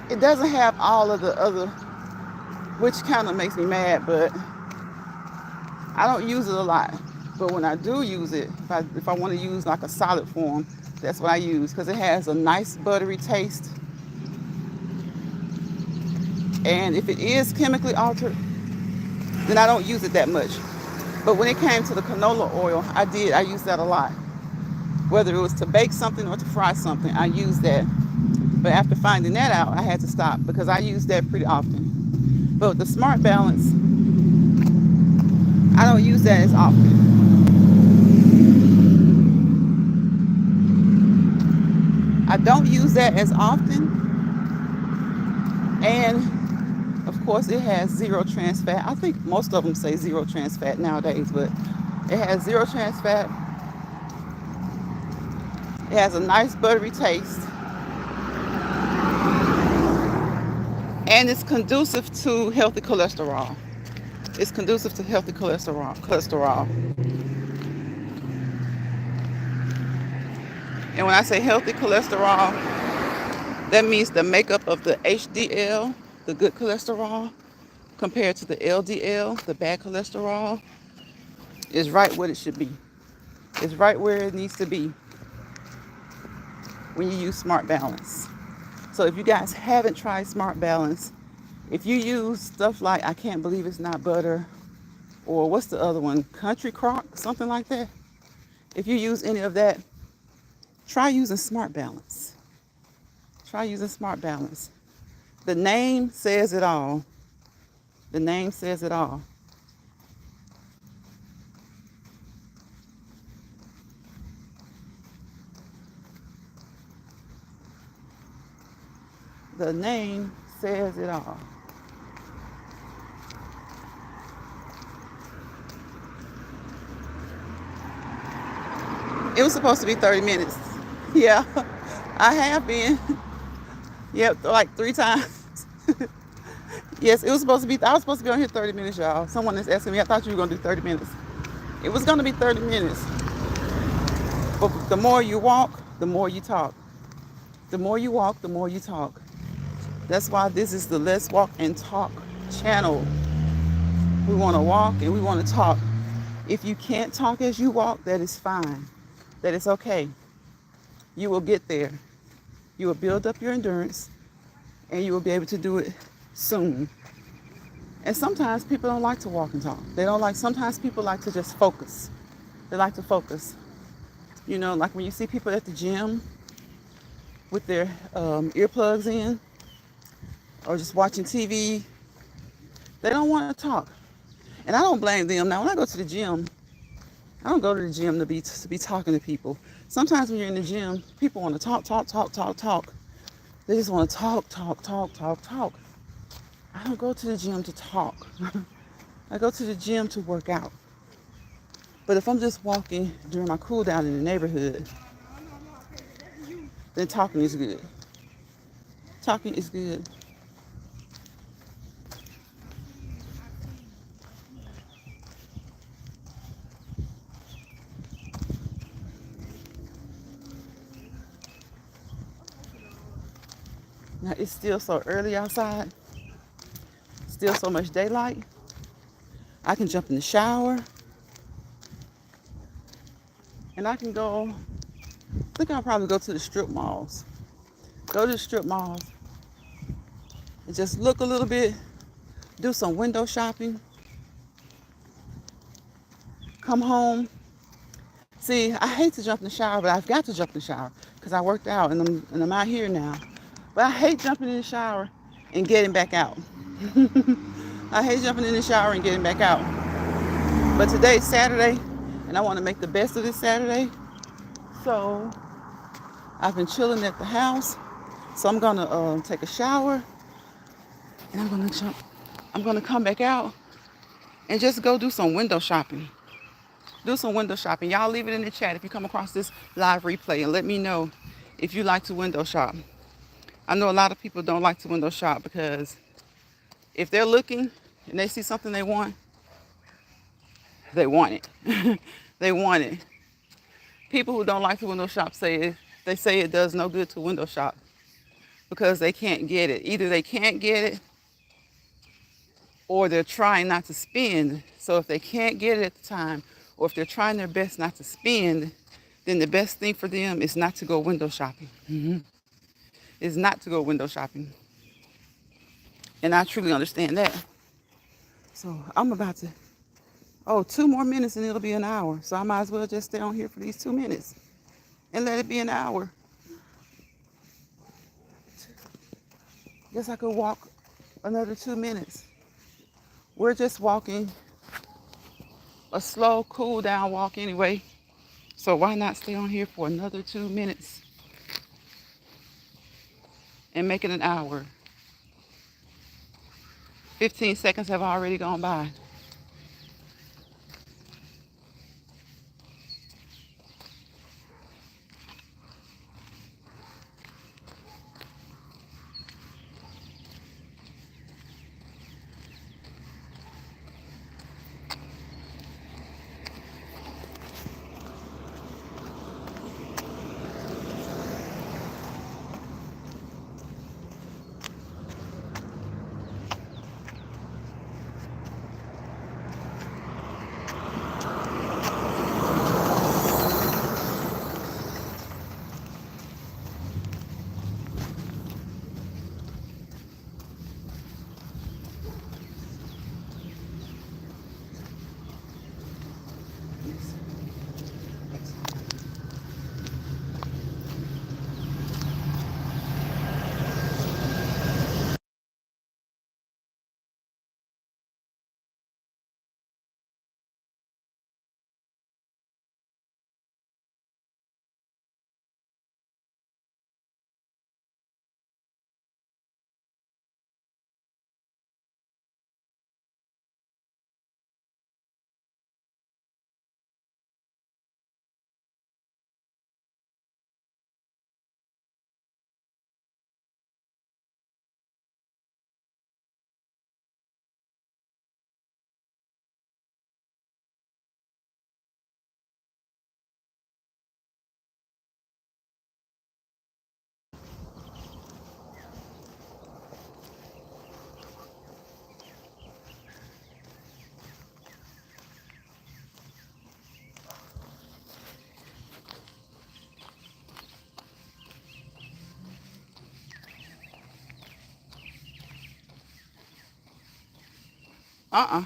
it doesn't have all of the other, which kind of makes me mad, but I don't use it a lot. But when I do use it, if I want to use like a solid form, that's what I use, because it has a nice buttery taste. And if it is chemically altered, then I don't use it that much. But when it came to the canola oil, I used that a lot. Whether it was to bake something or to fry something, I used that. But after finding that out, I had to stop because I use that pretty often. But with the Smart Balance, I don't use that as often. I don't use that as often. And of course, it has zero trans fat. I think most of them say zero trans fat nowadays, but it has zero trans fat. It has a nice buttery taste. And it's conducive to healthy cholesterol. It's conducive to healthy cholesterol. And when I say healthy cholesterol, that means the makeup of the HDL, the good cholesterol, compared to the LDL, the bad cholesterol, is right what it should be. It's right where it needs to be when you use Smart Balance. So if you guys haven't tried Smart Balance, if you use stuff like, I can't believe it's not butter, or what's the other one, Country Crock, something like that. If you use any of that, try using Smart Balance. Try using Smart Balance. The name says it all. The name says it all. The name says it all. It was supposed to be 30 minutes. Yeah, I have been. Yep, like 3 times. Yes, it was supposed to be, I was supposed to be on here 30 minutes, y'all. Someone is asking me, I thought you were going to do 30 minutes. It was going to be 30 minutes. But the more you walk, the more you talk. The more you walk, the more you talk. That's why this is the Let's Walk and Talk channel. We want to walk and we want to talk. If you can't talk as you walk, that is fine. That is okay. You will get there. You will build up your endurance and you will be able to do it soon. And sometimes people don't like to walk and talk. They don't like, sometimes people like to just focus. They like to focus. You know, like when you see people at the gym with their earplugs in or just watching TV, they don't want to talk. And I don't blame them. Now, when I go to the gym, I don't go to the gym to be talking to people. Sometimes when you're in the gym, people want to talk. They just want to talk. I don't go to the gym to talk. I go to the gym to work out. But if I'm just walking during my cool down in the neighborhood, then talking is good. Talking is good. Now it's still so early outside. Still so much daylight. I can jump in the shower. And I can go, I think I'll probably go to the strip malls. Go to the strip malls and just look a little bit, do some window shopping, come home, See, I hate to jump in the shower, but I've got to jump in the shower because I worked out and I'm out here now. But I hate jumping in the shower and getting back out. I hate jumping in the shower and getting back out. But today's Saturday, and I want to make the best of this Saturday. So I've been chilling at the house. So I'm gonna take a shower, and I'm gonna jump. I'm gonna come back out and just go do some window shopping. Do some window shopping. Y'all leave it in the chat if you come across this live replay and let me know if you like to window shop. I know a lot of people don't like to window shop because if they're looking and they see something they want it. They want it. People who don't like to window shop they say it does no good to window shop because they can't get it. Either they can't get it or they're trying not to spend. So if they can't get it at the time, or if they're trying their best not to spend, then the best thing for them is not to go window shopping. Is not to go window shopping. And I truly understand that. So I'm about to, 2 more minutes and it'll be an hour. So I might as well just stay on here for these 2 minutes and let it be an hour. Guess I could walk another 2 minutes. We're just walking a slow, cool down walk anyway. So why not stay on here for another 2 minutes and make it an hour? 15 seconds have already gone by.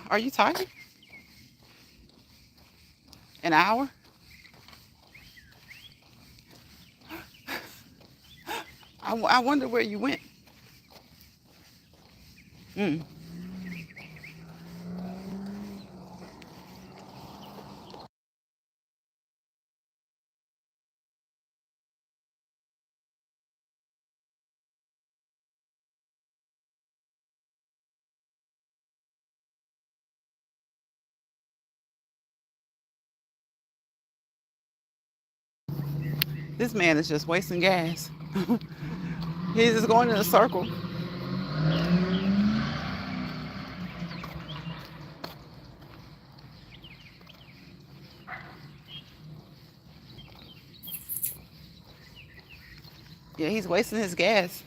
Are you tired? An hour? I wonder where you went. Mm. This man is just wasting gas. He's just going in a circle. Yeah, he's wasting his gas.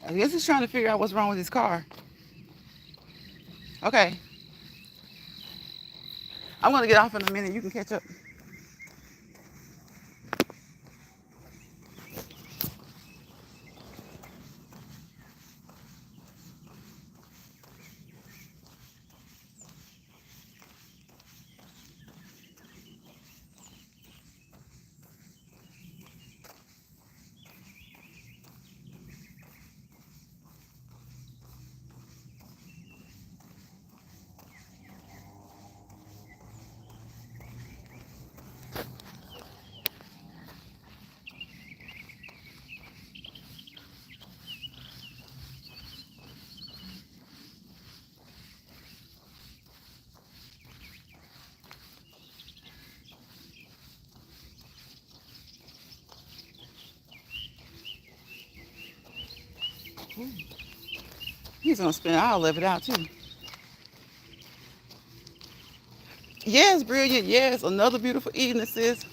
I guess he's trying to figure out what's wrong with his car. Okay, I'm gonna get off in a minute. You can catch up. He's gonna spin all of it out too. Yes, brilliant. Yes, another beautiful evening, sis.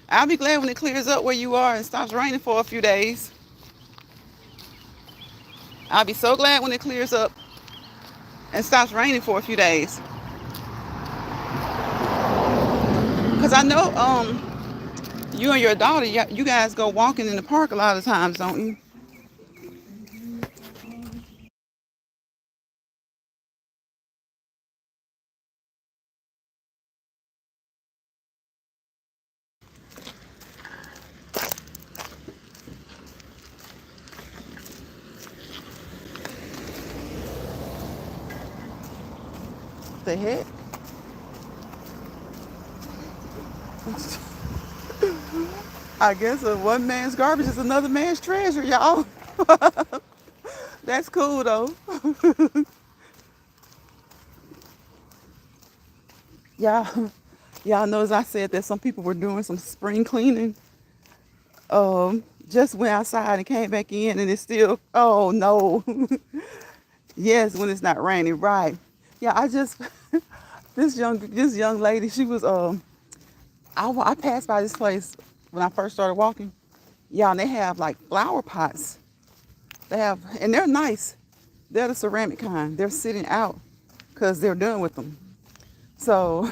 I'll be glad when it clears up where you are and stops raining for a few days. I'll be so glad when it clears up and stops raining for a few days. Cause I know you and your daughter, you guys go walking in the park a lot of times, don't you? The heck? I guess one man's garbage is another man's treasure, y'all. That's cool though. y'all, y'all know as I said that some people were doing some spring cleaning. Just went outside and came back in, and it's still. Oh no. Yes, when it's not raining, right? Yeah, I just this young lady. She was I passed by this place when I first started walking. Yeah, and they have like flower pots. They have, and they're nice. They're the ceramic kind. They're sitting out because they're done with them. So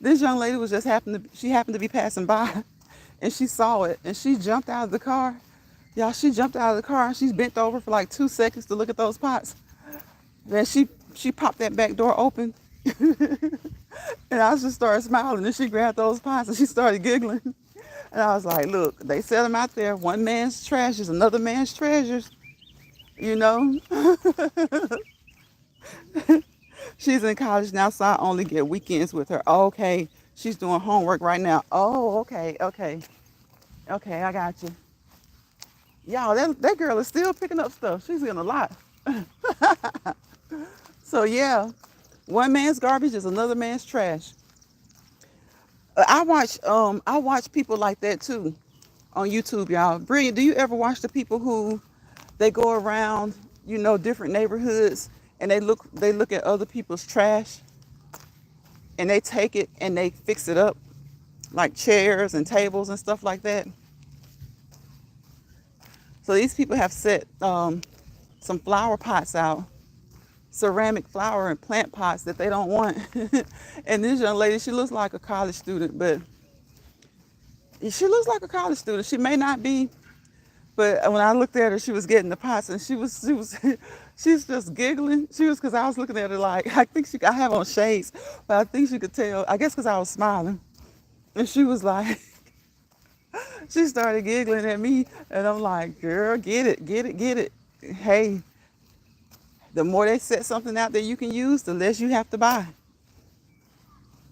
this young lady was just she happened to be passing by, and she saw it, and she jumped out of the car. Y'all, she jumped out of the car and she's bent over for like 2 seconds to look at those pots. Then she popped that back door open, and I just started smiling. And she grabbed those pots and she started giggling. And I was like, look, they set them out there. One man's trash is another man's treasures. You know, she's in college now, so I only get weekends with her. Oh, okay, she's doing homework right now. Oh, okay, okay, okay, I got you. Y'all, that girl is still picking up stuff. She's getting a lot. So yeah, one man's garbage is another man's trash. I watch people like that too on YouTube, y'all. Brilliant. Do you ever watch the people who they go around, different neighborhoods, and they look at other people's trash and they take it and they fix it up, like chairs and tables and stuff like that. So these people have set some flower pots out, ceramic flower and plant pots that they don't want. And this young lady, she looks like a college student, but she looks like a college student. She may not be, but when I looked at her, she was getting the pots, and she's just giggling. Because I was looking at her like, I have on shades, but I think she could tell. I guess because I was smiling, and she was like, she started giggling at me, and I'm like, girl, get it, get it, get it. Hey, the more they set something out that you can use, the less you have to buy.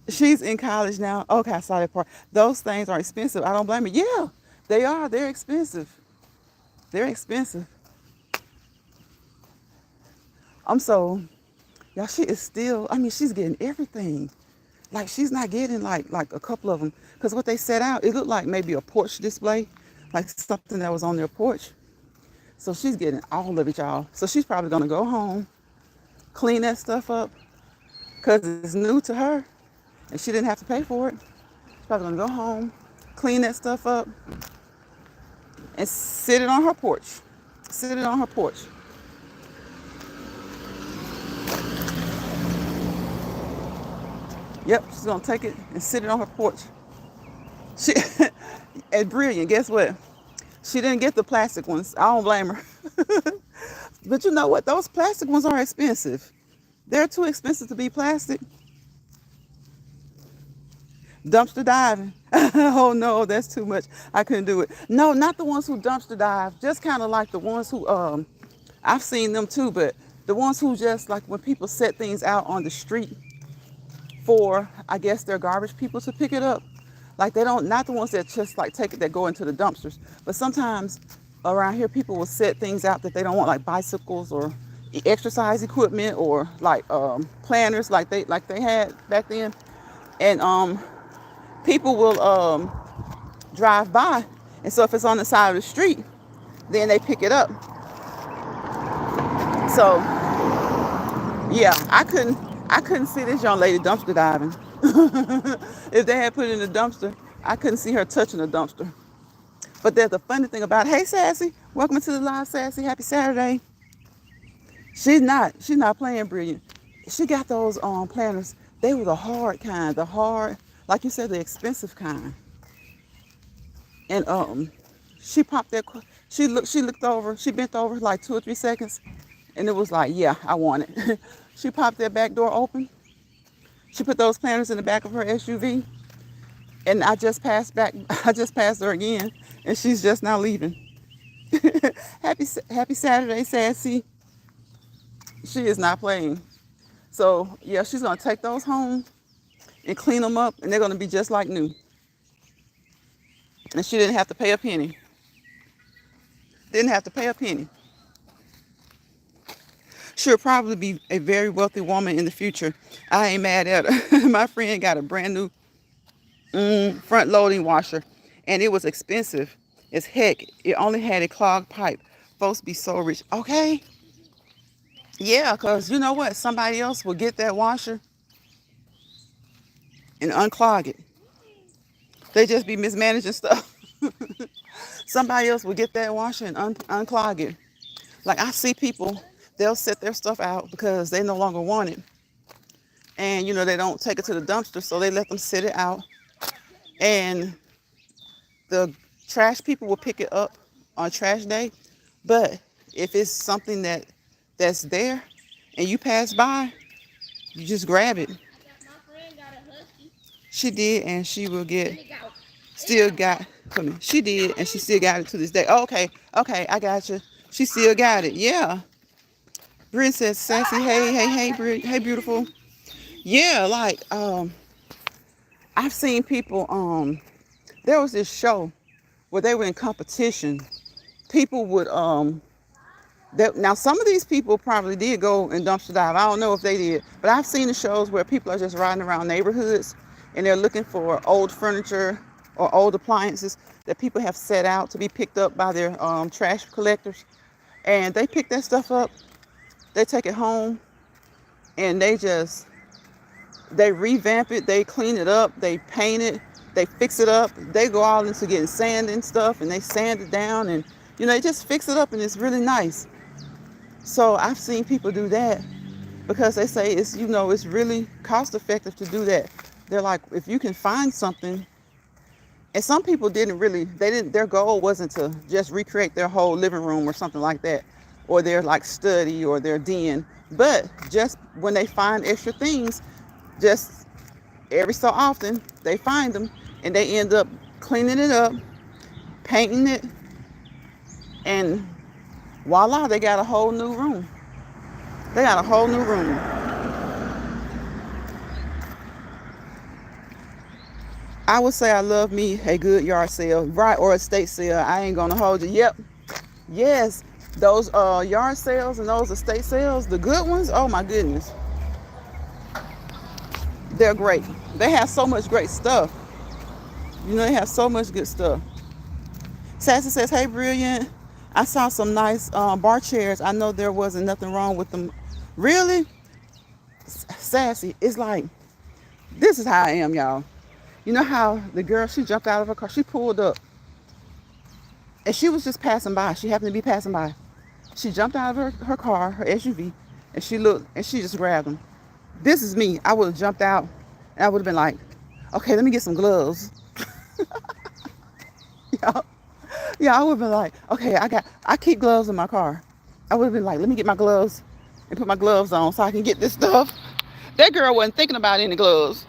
She's in college now. Okay, I saw that part. Those things are expensive. I don't blame her. Yeah, they are. They're expensive. They're expensive. Y'all, she is still, she's getting everything. Like, she's not getting like a couple of them. Because what they set out, it looked like maybe a porch display, like something that was on their porch. So she's getting all of it, y'all. So she's probably going to go home, clean that stuff up, because it's new to her, and she didn't have to pay for it. She's probably going to go home, clean that stuff up, and sit it on her porch. Sit it on her porch. Yep, she's gonna take it and sit it on her porch. She and brilliant. Guess what? She didn't get the plastic ones. I don't blame her. But you know what? Those plastic ones are expensive. They're too expensive to be plastic. Dumpster diving. Oh no, that's too much. I couldn't do it. No, not the ones who dumpster dive. Just kind of like the ones who I've seen them too, but the ones who just like when people set things out on the street for, I guess, their garbage people to pick it up. Like they don't, not the ones that just like take it that go into the dumpsters. But sometimes around here, people will set things out that they don't want, like bicycles or exercise equipment or like planners, like they had back then. And people will drive by, and so if it's on the side of the street, then they pick it up. So yeah, I couldn't see this young lady dumpster diving. If they had put it in the dumpster, I couldn't see her touching the dumpster. But there's a funny thing about it. Hey Sassy, welcome to the live, Sassy. Happy Saturday. She's not playing brilliant. She got those planners. They were the hard kind, the hard, like you said, the expensive kind. And she popped that. She looked over. She bent over like 2 or 3 seconds, and it was like, yeah, I want it. She popped that back door open. She put those planners in the back of her SUV, and I just passed back. I just passed her again, and she's just now leaving. Happy Saturday, Sassy. She is not playing. So yeah, she's gonna take those home and clean them up, and they're gonna be just like new. And she didn't have to pay a penny. Didn't have to pay a penny. She'll probably be a very wealthy woman in the future. I ain't mad at her. My friend got a brand new front loading washer, and it was expensive as heck. It only had a clogged pipe. Folks be so rich. Okay. Yeah, because you know what? Somebody else will get that washer and unclog it. They just be mismanaging stuff. Somebody else will get that washer and unclog it. Like I see people, they'll set their stuff out because they no longer want it. And they don't take it to the dumpster, so they let them sit it out. And the trash people will pick it up on trash day. But if it's something that's there and you pass by, you just grab it. She did, and she will still got, come here. She did, and she still got it to this day. Oh, okay, I got you. She still got it, yeah. Britt says, Sassy, hey, Britt, hey, beautiful. Yeah, like, I've seen people, there was this show where they were in competition. People would, now some of these people probably did go and dumpster dive. I don't know if they did, but I've seen the shows where people are just riding around neighborhoods and they're looking for old furniture or old appliances that people have set out to be picked up by their trash collectors. And they pick that stuff up, they take it home, and they revamp it, they clean it up, they paint it, they fix it up. They go all into getting sand and stuff, and they sand it down, and they just fix it up, and it's really nice. So I've seen people do that because they say it's really cost effective to do that. They're like, if you can find something. And some people their goal wasn't to just recreate their whole living room or something like that, or their like study or their den, but just when they find extra things, just every so often they find them and they end up cleaning it up, painting it, and voila, they got a whole new room. They got a whole new room. I would say I love me a good yard sale, right, or estate sale. I ain't gonna hold you. Yep. Yes. Those yard sales and those estate sales, the good ones, oh my goodness. They're great. They have so much great stuff. They have so much good stuff. Sassy says, hey, Brilliant. I saw some nice bar chairs. I know there wasn't nothing wrong with them. Really? Sassy, it's like, this is how I am, y'all. You know how the girl, she jumped out of her car. She pulled up. And she was just passing by. She happened to be passing by. She jumped out of her car, her SUV, and she looked, and she just grabbed them. This is me. I would have jumped out, and I would have been like, okay, let me get some gloves. Yeah, I would have been like, okay, I keep gloves in my car. I would have been like, let me get my gloves and put my gloves on so I can get this stuff. That girl wasn't thinking about any gloves.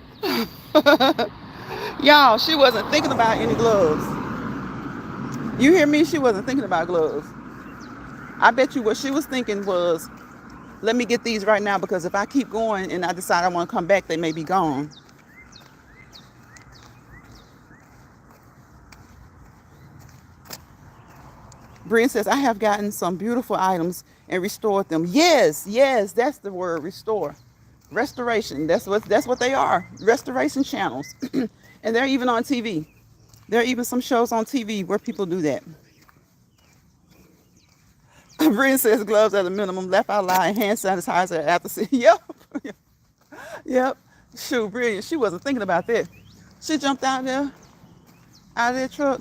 Y'all, she wasn't thinking about any gloves. You hear me? She wasn't thinking about gloves. I bet you what she was thinking was, let me get these right now because if I keep going and I decide I want to come back, they may be gone. Bryn says, I have gotten some beautiful items and restored them. Yes, that's the word, restore. Restoration, that's what they are, restoration channels. And they're even on TV. There are even some shows on TV where people do that. Brian says gloves at a minimum, laugh out loud, and hand sanitizer after. Yep. Yep. Shoot, brilliant. She wasn't thinking about that. She jumped out of that truck,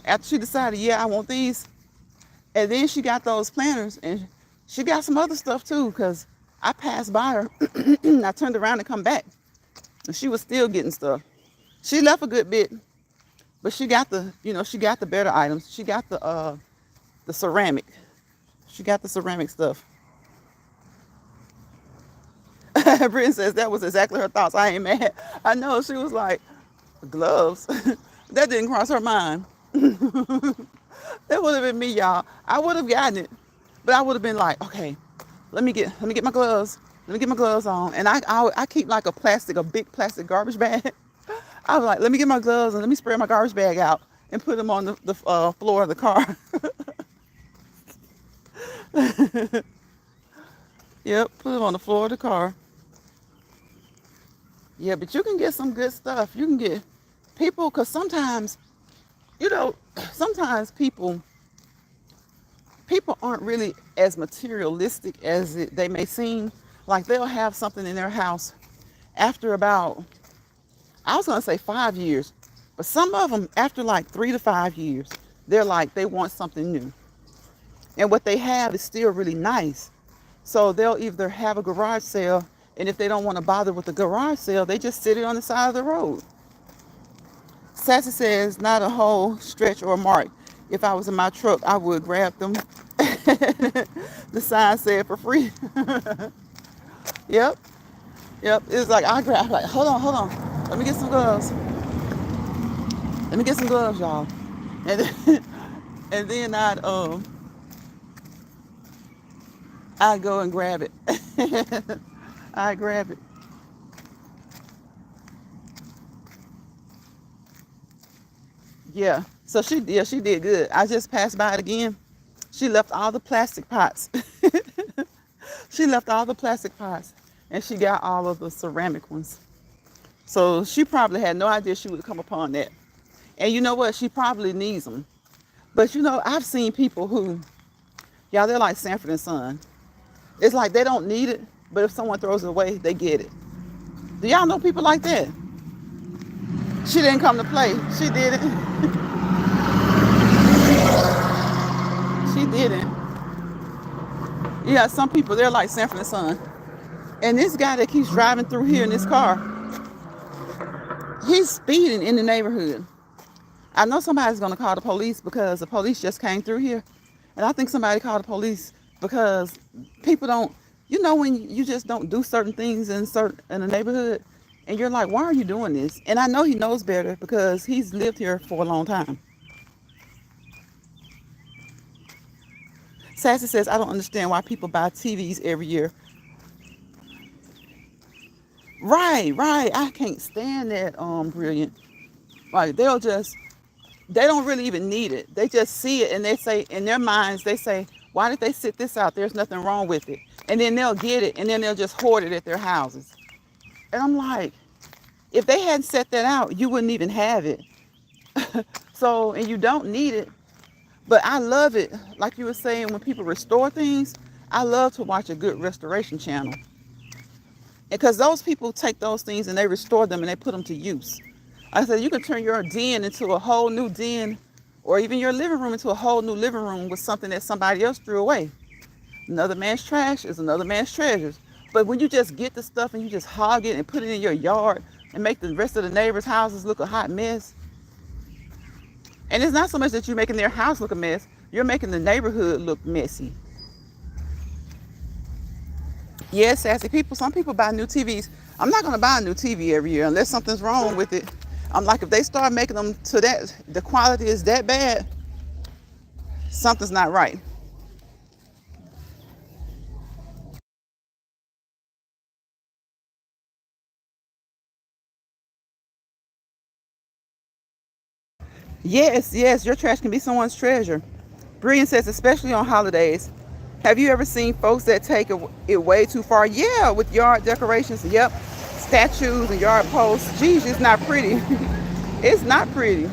after she decided, yeah, I want these. And then she got those planters, and she got some other stuff too, because I passed by her. I turned around and come back, and she was still getting stuff. She left a good bit, but she got she got the better items. She got the ceramic. She got the ceramic stuff. Brittany says that was exactly her thoughts. I ain't mad. I know, she was like, gloves. That didn't cross her mind. That would have been me, y'all. I would have gotten it, but I would have been like, okay, let me get my gloves. Let me get my gloves on. And I keep like a big plastic garbage bag. I was like, let me get my gloves and let me spread my garbage bag out and put them on the floor of the car. Yep, put them on the floor of the car. Yeah, but you can get some good stuff. You can get people, because sometimes, sometimes people aren't really as materialistic as they may seem. Like they'll have something in their house after about, I was going to say 5 years, but some of them after like 3 to 5 years, they're like, they want something new. And what they have is still really nice. So they'll either have a garage sale, and if they don't want to bother with the garage sale, they just sit it on the side of the road. Sassy says, not a whole stretch or mark. If I was in my truck, I would grab them. The sign said for free. Yep. Yep. It's like I grab, like, hold on. Let me get some gloves. Let me get some gloves, y'all. And then I'd go and grab it. I'd grab it. Yeah. So she did good. I just passed by it again. She left all the plastic pots. She left all the plastic pots, and she got all of the ceramic ones. So she probably had no idea she would come upon that. And you know what? She probably needs them. But I've seen people who, y'all, they're like Sanford and Son. It's like they don't need it, but if someone throws it away, they get it. Do y'all know people like that? She didn't come to play. She didn't. She didn't. Yeah, some people, they're like Sanford and Son. And this guy that keeps driving through here in this car, he's speeding in the neighborhood. I know somebody's going to call the police because the police just came through here. And I think somebody called the police because people don't, when you just don't do certain things in a neighborhood, and you're like, why are you doing this? And I know he knows better because he's lived here for a long time. Sassy says, I don't understand why people buy TVs every year. Right. I can't stand that, Brilliant. Like, they don't really even need it. They just see it and they say, in their minds, they say, why did they sit this out? There's nothing wrong with it. And then they'll get it and then they'll just hoard it at their houses. And I'm like, if they hadn't set that out, you wouldn't even have it. So, and you don't need it. But I love it. Like you were saying, when people restore things, I love to watch a good restoration channel. Because those people take those things and they restore them and they put them to use. I said, you can turn your den into a whole new den, or even your living room into a whole new living room with something that somebody else threw away. Another man's trash is another man's treasures. But when you just get the stuff and you just hog it and put it in your yard and make the rest of the neighbors' houses look a hot mess. And it's not so much that you're making their house look a mess, you're making the neighborhood look messy. Yes, sassy people, some people buy new TVs. I'm not going to buy a new TV every year unless something's wrong with it. I'm like, if they start making them to that, the quality is that bad, something's not right. Yes, your trash can be someone's treasure. Brilliant says, especially on holidays. Have you ever seen folks that take it way too far? Yeah, with yard decorations. Yep. Statues and yard posts. Geez, it's not pretty. It's not pretty.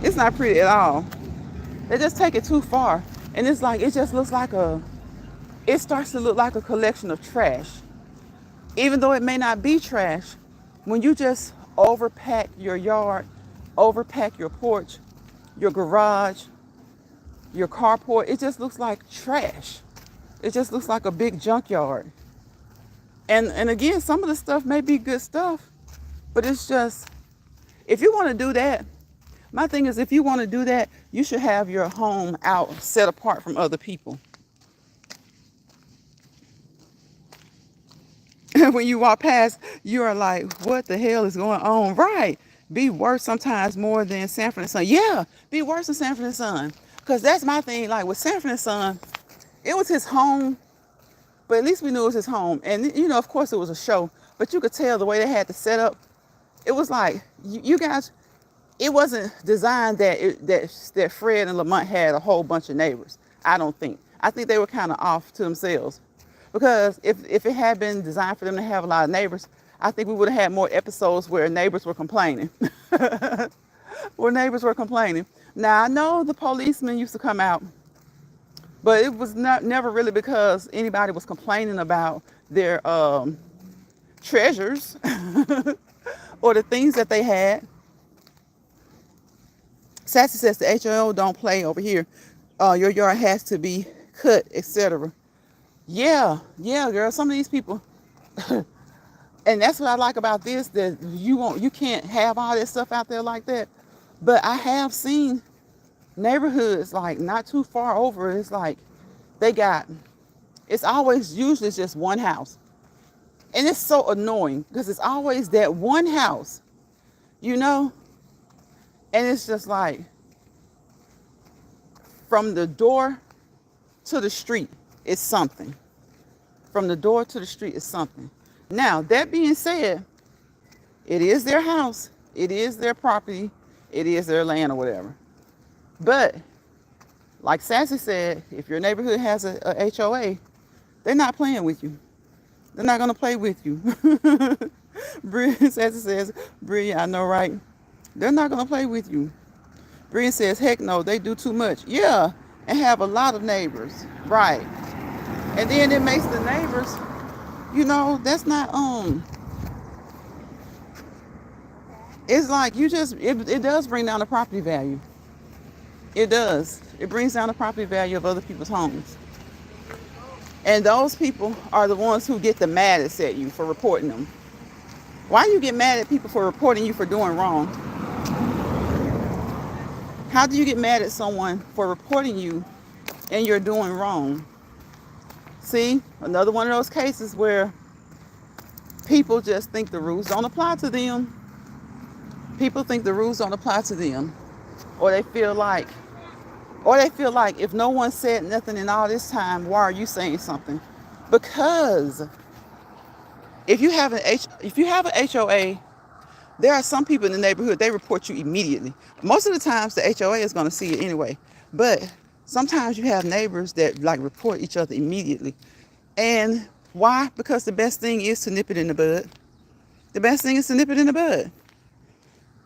It's not pretty at all. They just take it too far. And it's like, it just looks like it starts to look like a collection of trash. Even though it may not be trash, when you just overpack your yard, overpack your porch, your garage, your carport, it just looks like trash. It just looks like a big junkyard. And again, some of the stuff may be good stuff, but it's just, if you want to do that, my thing is, if you want to do that, you should have your home out, set apart from other people. When you walk past, you are like, what the hell is going on? Right. Be worse sometimes more than Sanford and Son. Yeah, be worse than Sanford and Son. Because that's my thing. Like with Sanford and Son, it was his home, but at least we knew it was his home. And, you know, of course it was a show, but you could tell the way they had the setup. It was like, you guys, it wasn't designed that Fred and Lamont had a whole bunch of neighbors. I don't think. I think they were kind of off to themselves. Because if it had been designed for them to have a lot of neighbors, I think we would have had more episodes where neighbors were complaining. Where neighbors were complaining. Now, I know the policemen used to come out, but it was never really because anybody was complaining about their treasures or the things that they had. Sassy says the HOA don't play over here. Your yard has to be cut, etc. Yeah, girl. Some of these people, and that's what I like about this, that you can't have all that stuff out there like that. But I have seen neighborhoods like not too far over. It's like it's always usually just one house. And it's so annoying because it's always that one house, you know? And it's just like from the door to the street, it's something. From the door to the street is something. Now, that being said, it is their house. It is their property. It is their land or whatever. But, like Sassy said, if your neighborhood has a HOA, they're not playing with you. They're not going to play with you. Sassy says, Bree, I know, right? They're not going to play with you. Bree says, heck no, they do too much. Yeah, and have a lot of neighbors. Right. And then it makes the neighbors, you know, that's not, it's like it does bring down the property value. It does. It brings down the property value of other people's homes. And those people are the ones who get the maddest at you for reporting them. Why do you get mad at people for reporting you for doing wrong? How do you get mad at someone for reporting you and you're doing wrong? See, another one of those cases where people just think the rules don't apply to them. People think the rules don't apply to them. Or they feel like if no one said nothing in all this time, why are you saying something? Because if you have an HOA, there are some people in the neighborhood, they report you immediately. Most of the times the HOA is going to see it anyway. But sometimes you have neighbors that like report each other immediately. And why? Because the best thing is to nip it in the bud. The best thing is to nip it in the bud.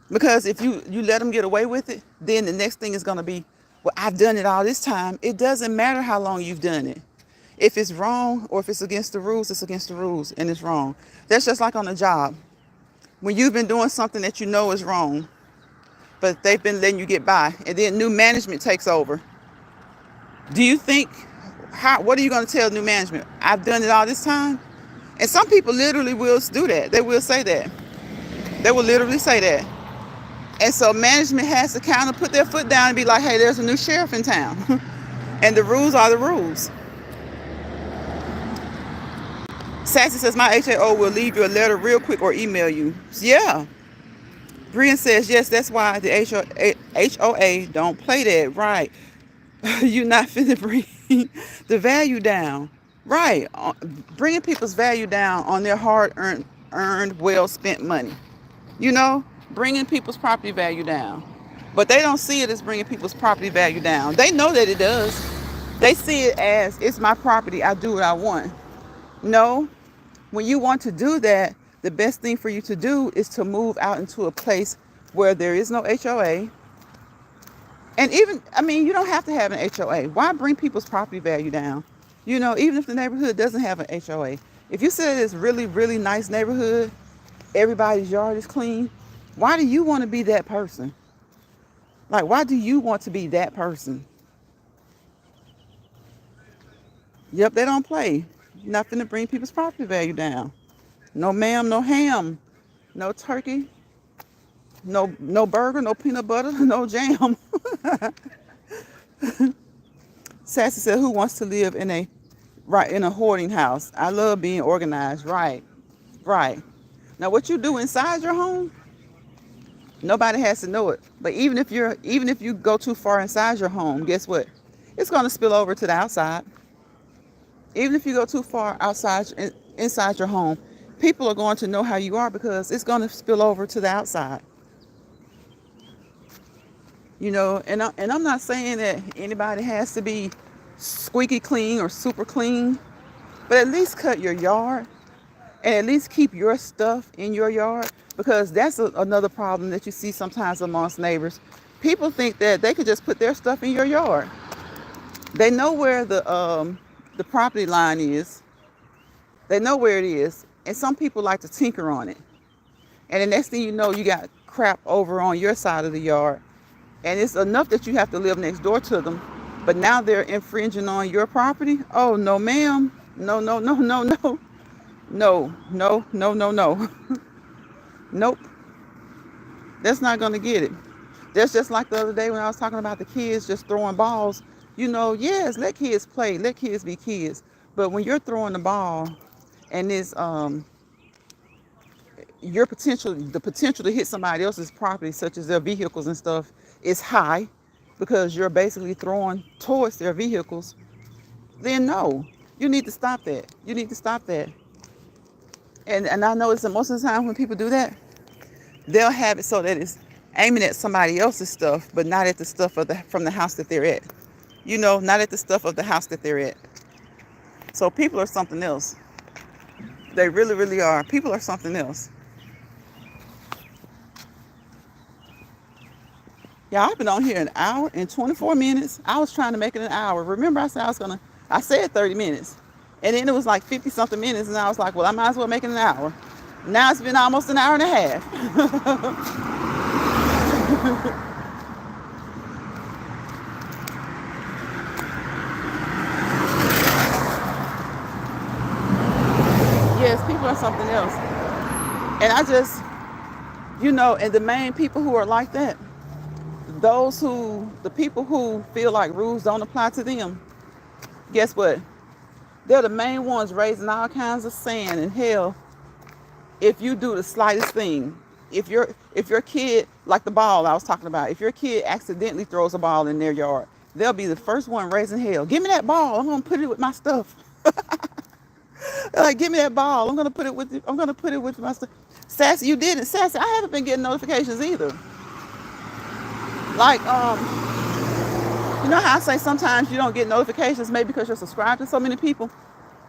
Because if you let them get away with it, then the next thing is going to be, well, I've done it all this time. It doesn't matter how long you've done it. If it's wrong or if it's against the rules, it's against the rules and it's wrong. That's just like on a job. When you've been doing something that you know is wrong, but they've been letting you get by, and then new management takes over. Do you think, what are you going to tell new management? I've done it all this time? And some people literally will do that. They will say that. They will literally say that. And so management has to kind of put their foot down and be like, hey, there's a new sheriff in town. And the rules are the rules. Sassy says, my HOA will leave you a letter real quick or email you. Yeah. Brian says, yes, that's why the HOA don't play that. Right. You're not finna bring the value down. Right. Bringing people's value down on their hard-earned, well-spent money. You know, bringing people's property value down. But they don't see it as bringing people's property value down. They know that it does. They see it as, it's my property, I do what I want. No, when you want to do that, the best thing for you to do is to move out into a place where there is no HOA, And even, I mean, you don't have to have an HOA. Why bring people's property value down? You know, even if the neighborhood doesn't have an HOA. If you said it's really, really nice neighborhood, everybody's yard is clean, why do you want to be that person? Like, why do you want to be that person? Yep, they don't play. Nothing to bring people's property value down. No ma'am, no ham, no turkey, no burger, no peanut butter, no jam. Sassy said, "Who wants to live in a hoarding house? I love being organized." Right, right. Now, what you do inside your home, nobody has to know it. But even if you go too far inside your home, guess what? It's going to spill over to the outside. Even if you go too far inside your home, people are going to know how you are because it's going to spill over to the outside. You know, and I'm not saying that anybody has to be squeaky clean or super clean, but at least cut your yard and at least keep your stuff in your yard, because that's another problem that you see sometimes amongst neighbors. People think that they could just put their stuff in your yard. They know where the property line is. They know where it is, and some people like to tinker on it. And the next thing you know, you got crap over on your side of the yard. And it's enough that you have to live next door to them. But now they're infringing on your property. Oh, no, ma'am. No, no, no, no, no. No, no, no, no, no. Nope. That's not going to get it. That's just like the other day when I was talking about the kids just throwing balls. You know, yes, let kids play. Let kids be kids. But when you're throwing the ball and it's the potential to hit somebody else's property, such as their vehicles and stuff, is high because you're basically throwing towards their vehicles, then no, you need to stop that. You need to stop that. And I know it's most of the time when people do that, they'll have it so that it's aiming at somebody else's stuff, but not at the stuff from the house that they're at. You know, not at the stuff of the house that they're at. So people are something else. They really, really are. People are something else. Yeah, I've been on here an hour and 24 minutes. I was trying to make it an hour. Remember, I said 30 minutes. And then it was like 50 something minutes. And I was like, well, I might as well make it an hour. Now it's been almost an hour and a half. Yes, people are something else. And and the main people who are like that, the people who feel like rules don't apply to them, guess what? They're the main ones raising all kinds of sand and hell if you do the slightest thing. If your kid, like the ball I was talking about, if your kid accidentally throws a ball in their yard, they'll be the first one raising hell. Give me that ball. I'm gonna put it with my stuff. They're like, give me that ball. I'm gonna put it with my stuff. Sassy, you did it. Sassy, I haven't been getting notifications either. Like, you know how I say sometimes you don't get notifications, maybe because you're subscribed to so many people?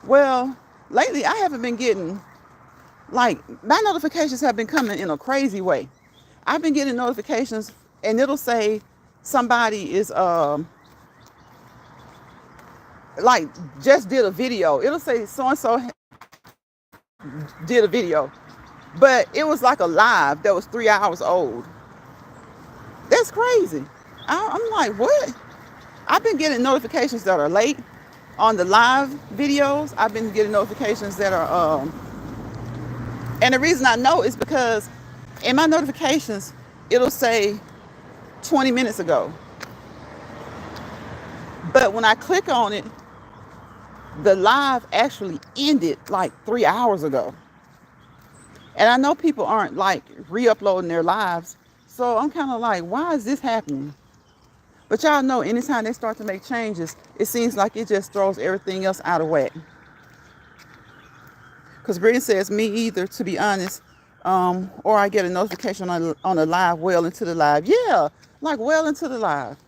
Well, lately I haven't been getting, like, my notifications have been coming in a crazy way. I've been getting notifications and it'll say somebody is, like, just did a video. It'll say so-and-so did a video. But it was like a live that was 3 hours old. That's crazy. I'm like, what? I've been getting notifications that are late on the live videos. I've been getting notifications that are, and the reason I know is because in my notifications, it'll say 20 minutes ago. But when I click on it, the live actually ended like 3 hours ago. And I know people aren't like re-uploading their lives. So I'm kind of like, why is this happening? But y'all know anytime they start to make changes, it seems like it just throws everything else out of whack. Because Brittany says, me either, to be honest. Or I get a notification on a live well into the live. Yeah, like well into the live.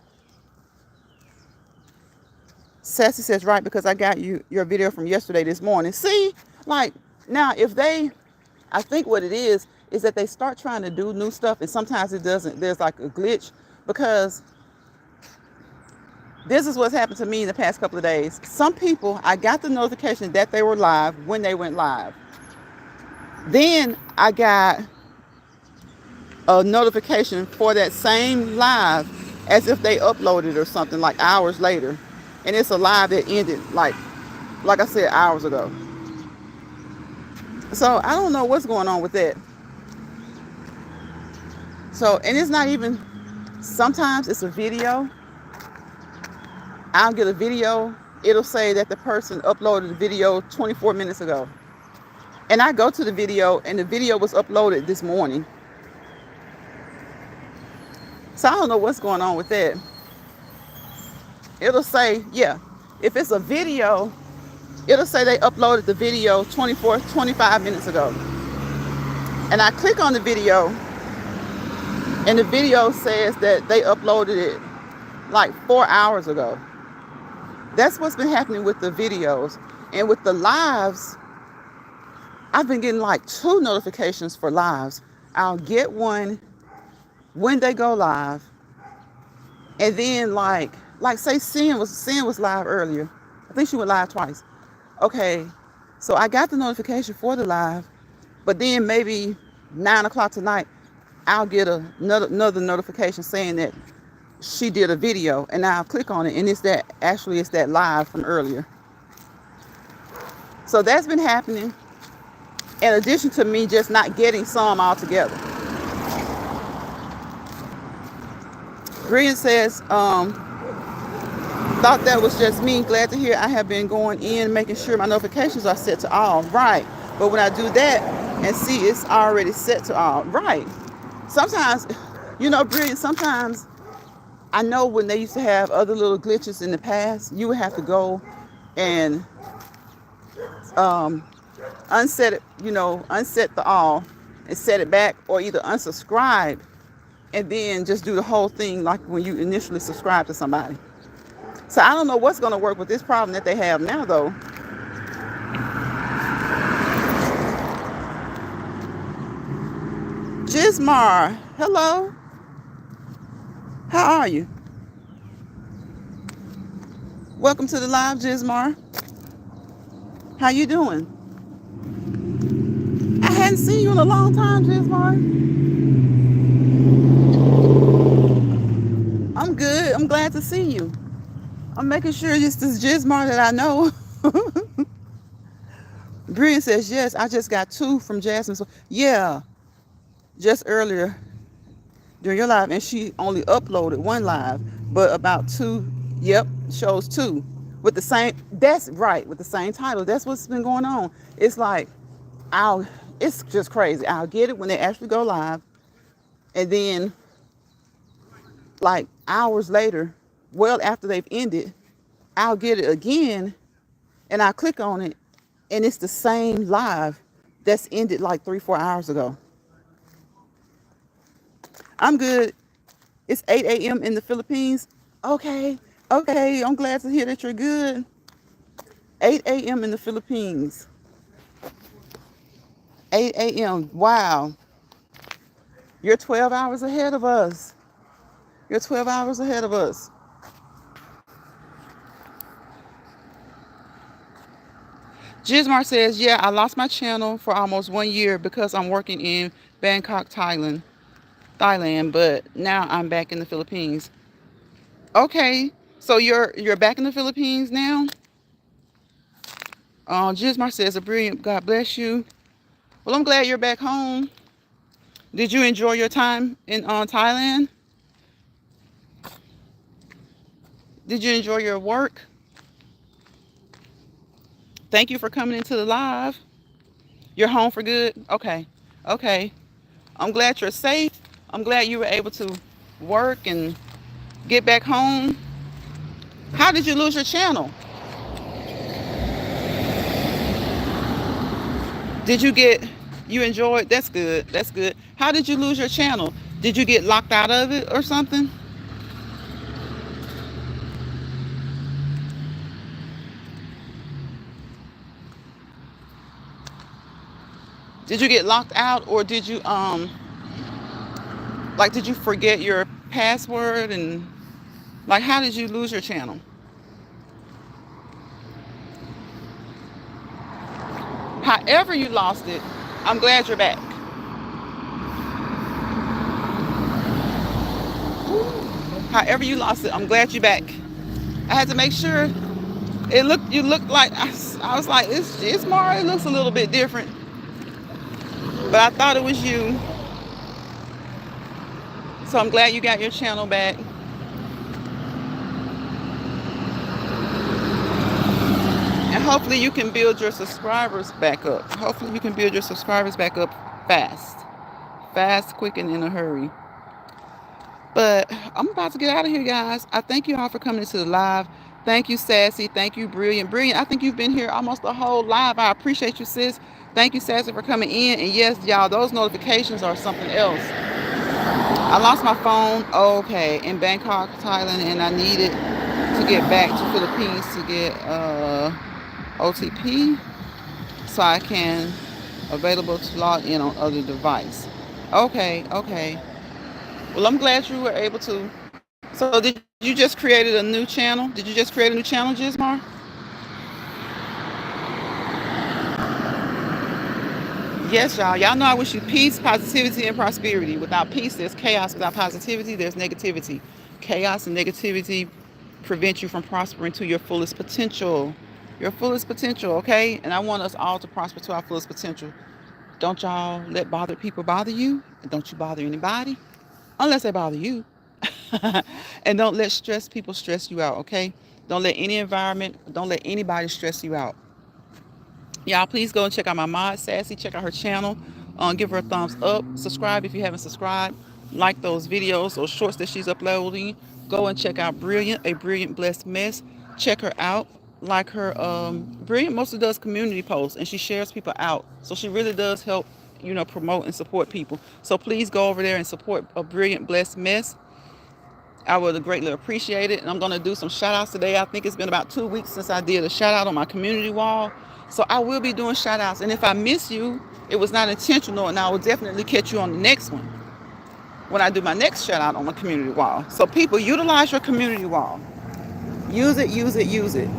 Sassy says, right, because I got your video from yesterday this morning. See, like, now I think what it is that they start trying to do new stuff and sometimes it doesn't. There's like a glitch because This is what's happened to me in the past couple of days. Some people, I got the notification that they were live when they went live. Then I got a notification for that same live as if they uploaded or something like hours later. And it's a live that ended like I said, hours ago. So I don't know what's going on with that. So, and it's not even, sometimes it's a video. I'll get a video. It'll say that the person uploaded the video 24 minutes ago. And I go to the video and the video was uploaded this morning. So I don't know what's going on with that. It'll say, yeah, if it's a video, it'll say they uploaded the video 25 minutes ago. And I click on the video and the video says that they uploaded it like 4 hours ago. That's what's been happening with the videos. And with the lives, I've been getting like 2 notifications for lives. I'll get one when they go live. And then like say Sin was live earlier. I think she went live twice. Okay, so I got the notification for the live, but then maybe 9 o'clock tonight, I'll get another notification saying that she did a video, and I'll click on it, and it's that live from earlier. So that's been happening, in addition to me just not getting some altogether. Green says, thought that was just me. Glad to hear I have been going in, making sure my notifications are set to all. Right. But when I do that and see it's already set to all. Right. Sometimes, Brilliant, sometimes I know when they used to have other little glitches in the past, you would have to go and unset it, unset the all and set it back, or either unsubscribe and then just do the whole thing like when you initially subscribe to somebody. So I don't know what's going to work with this problem that they have now, though. Jismar, hello. How are you? Welcome to the live, Jismar. How you doing? I hadn't seen you in a long time, Jismar. I'm good. I'm glad to see you. I'm making sure it's this Jismar that I know. Brian says, yes, I just got 2 from Jasmine. So, yeah, just earlier during your live, and she only uploaded 1 live, but about 2, yep, shows 2. With the same, that's right, with the same title. That's what's been going on. It's like, it's just crazy. I'll get it when they actually go live, and then, like, hours later, well after they've ended, I'll get it again and I click on it and it's the same live that's ended like 3-4 hours ago. I'm good. It's 8 a.m. in the Philippines. Okay, I'm glad to hear that you're good. 8 a.m. in the Philippines. 8 a.m. Wow. You're 12 hours ahead of us. You're 12 hours ahead of us. Jismar says, yeah, I lost my channel for almost 1 year because I'm working in Bangkok, Thailand, but now I'm back in the Philippines. Okay, so you're back in the Philippines now? Jismar says, a brilliant, God bless you. Well, I'm glad you're back home. Did you enjoy your time in Thailand? Did you enjoy your work? Thank you for coming into the live. You're home for good? Okay. I'm glad you're safe. I'm glad you were able to work and get back home. How did you lose your channel? Did you enjoyed? That's good. How did you lose your channel? Did you get locked out of it or something? Did you get locked out, or did you did you forget your password? And Like, how did you lose your channel? However you lost it, I'm glad you're back. However you lost it, I'm glad you're back. I had to make sure you looked like, I was like, it's Mara, it looks a little bit different. But I thought it was you. So I'm glad you got your channel back. And hopefully you can build your subscribers back up. Hopefully you can build your subscribers back up fast. Fast, quick, and in a hurry. But I'm about to get out of here, guys. I thank you all for coming into the live. Thank you, Sassy. Thank you, Brilliant. Brilliant, I think you've been here almost the whole live. I appreciate you, sis. Thank you, Sassy, for coming in. And yes, y'all, those notifications are something else. I lost my phone, okay, in Bangkok, Thailand, and I needed to get back to Philippines to get OTP so I can available to log in on other device. Okay, okay. Well, I'm glad you were able to. So did you just create a new channel? Did you just create a new channel, Gismar? Yes, y'all. Y'all know I wish you peace, positivity, and prosperity. Without peace, there's chaos. Without positivity, there's negativity. Chaos and negativity prevent you from prospering to your fullest potential. Your fullest potential, okay? And I want us all to prosper to our fullest potential. Don't y'all let bothered people bother you. And don't you bother anybody unless they bother you. And don't let stress people stress you out, okay? Don't let any environment, don't let anybody stress you out. Y'all, please go and check out my mod, Sassy. Check out her channel. Give her a thumbs up. Subscribe if you haven't subscribed. Like those videos, those shorts that she's uploading. Go and check out Brilliant, a brilliant blessed mess. Check her out. Like her, Brilliant mostly does community posts and she shares people out. So she really does help, promote and support people. So please go over there and support a brilliant blessed mess. I would greatly appreciate it. And I'm going to do some shout outs today. I think it's been about 2 weeks since I did a shout out on my community wall. So I will be doing shout outs. And if I miss you, it was not intentional. And I will definitely catch you on the next one when I do my next shout out on my community wall. So people, utilize your community wall. Use it, use it, use it.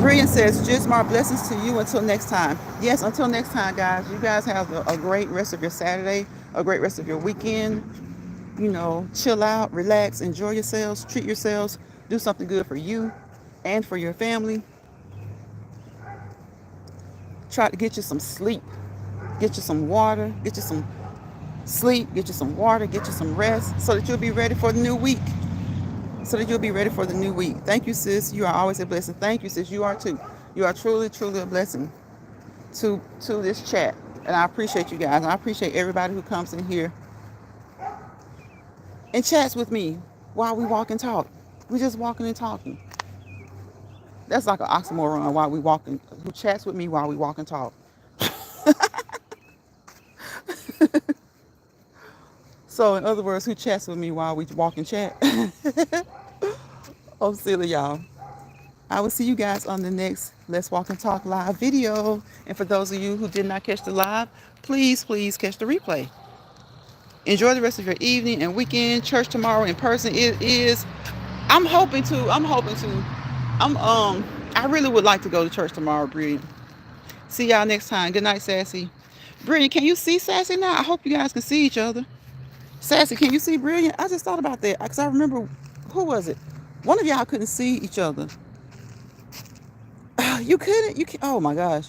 Brilliant says, Jismar, blessings to you until next time. Yes, until next time, guys. You guys have a great rest of your Saturday, a great rest of your weekend. Chill out, relax, enjoy yourselves, treat yourselves, do something good for you and for your family. Try to get you some sleep, get you some water, get you some sleep, get you some water, get you some rest so that you'll be ready for the new week. Thank you, sis. You are always a blessing. Thank you, sis. You are too. You are truly, truly a blessing to this chat. And I appreciate you guys. I appreciate everybody who comes in here and chats with me while we walk and talk. We just walking and talking. That's like an oxymoron. While we walking, who chats with me while we walk and talk. So in other words, who chats with me while we walk and chat? Oh, silly y'all. I will see you guys on the next Let's Walk and Talk live video. And for those of you who did not catch the live, please, please catch the replay. Enjoy the rest of your evening and weekend. Church tomorrow in person. It is. I'm hoping to. I really would like to go to church tomorrow, Brilliant. See y'all next time. Good night, Sassy. Brilliant, can you see Sassy now? I hope you guys can see each other. Sassy, can you see Brilliant? I just thought about that because I remember, who was it? One of y'all couldn't see each other. You couldn't? You can Oh my gosh.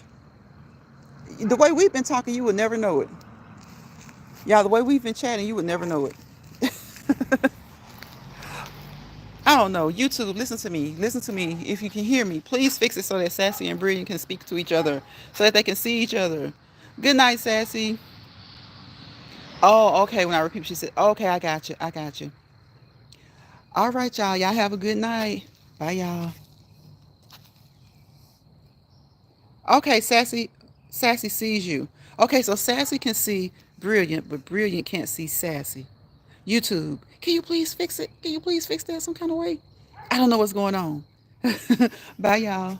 The way we've been talking, you would never know it. Yeah, the way we've been chatting, you would never know it. I don't know. YouTube, listen to me. Listen to me. If you can hear me, please fix it so that Sassy and Brilliant can speak to each other so that they can see each other. Good night, Sassy. Oh, okay. When I repeat, she said, okay, I got you. I got you. All right, y'all. Y'all have a good night. Bye, y'all. Okay, Sassy sees you. Okay, so Sassy can see Brilliant, but Brilliant can't see Sassy. YouTube, can you please fix it? Can you please fix that some kind of way? I don't know what's going on. Bye, y'all.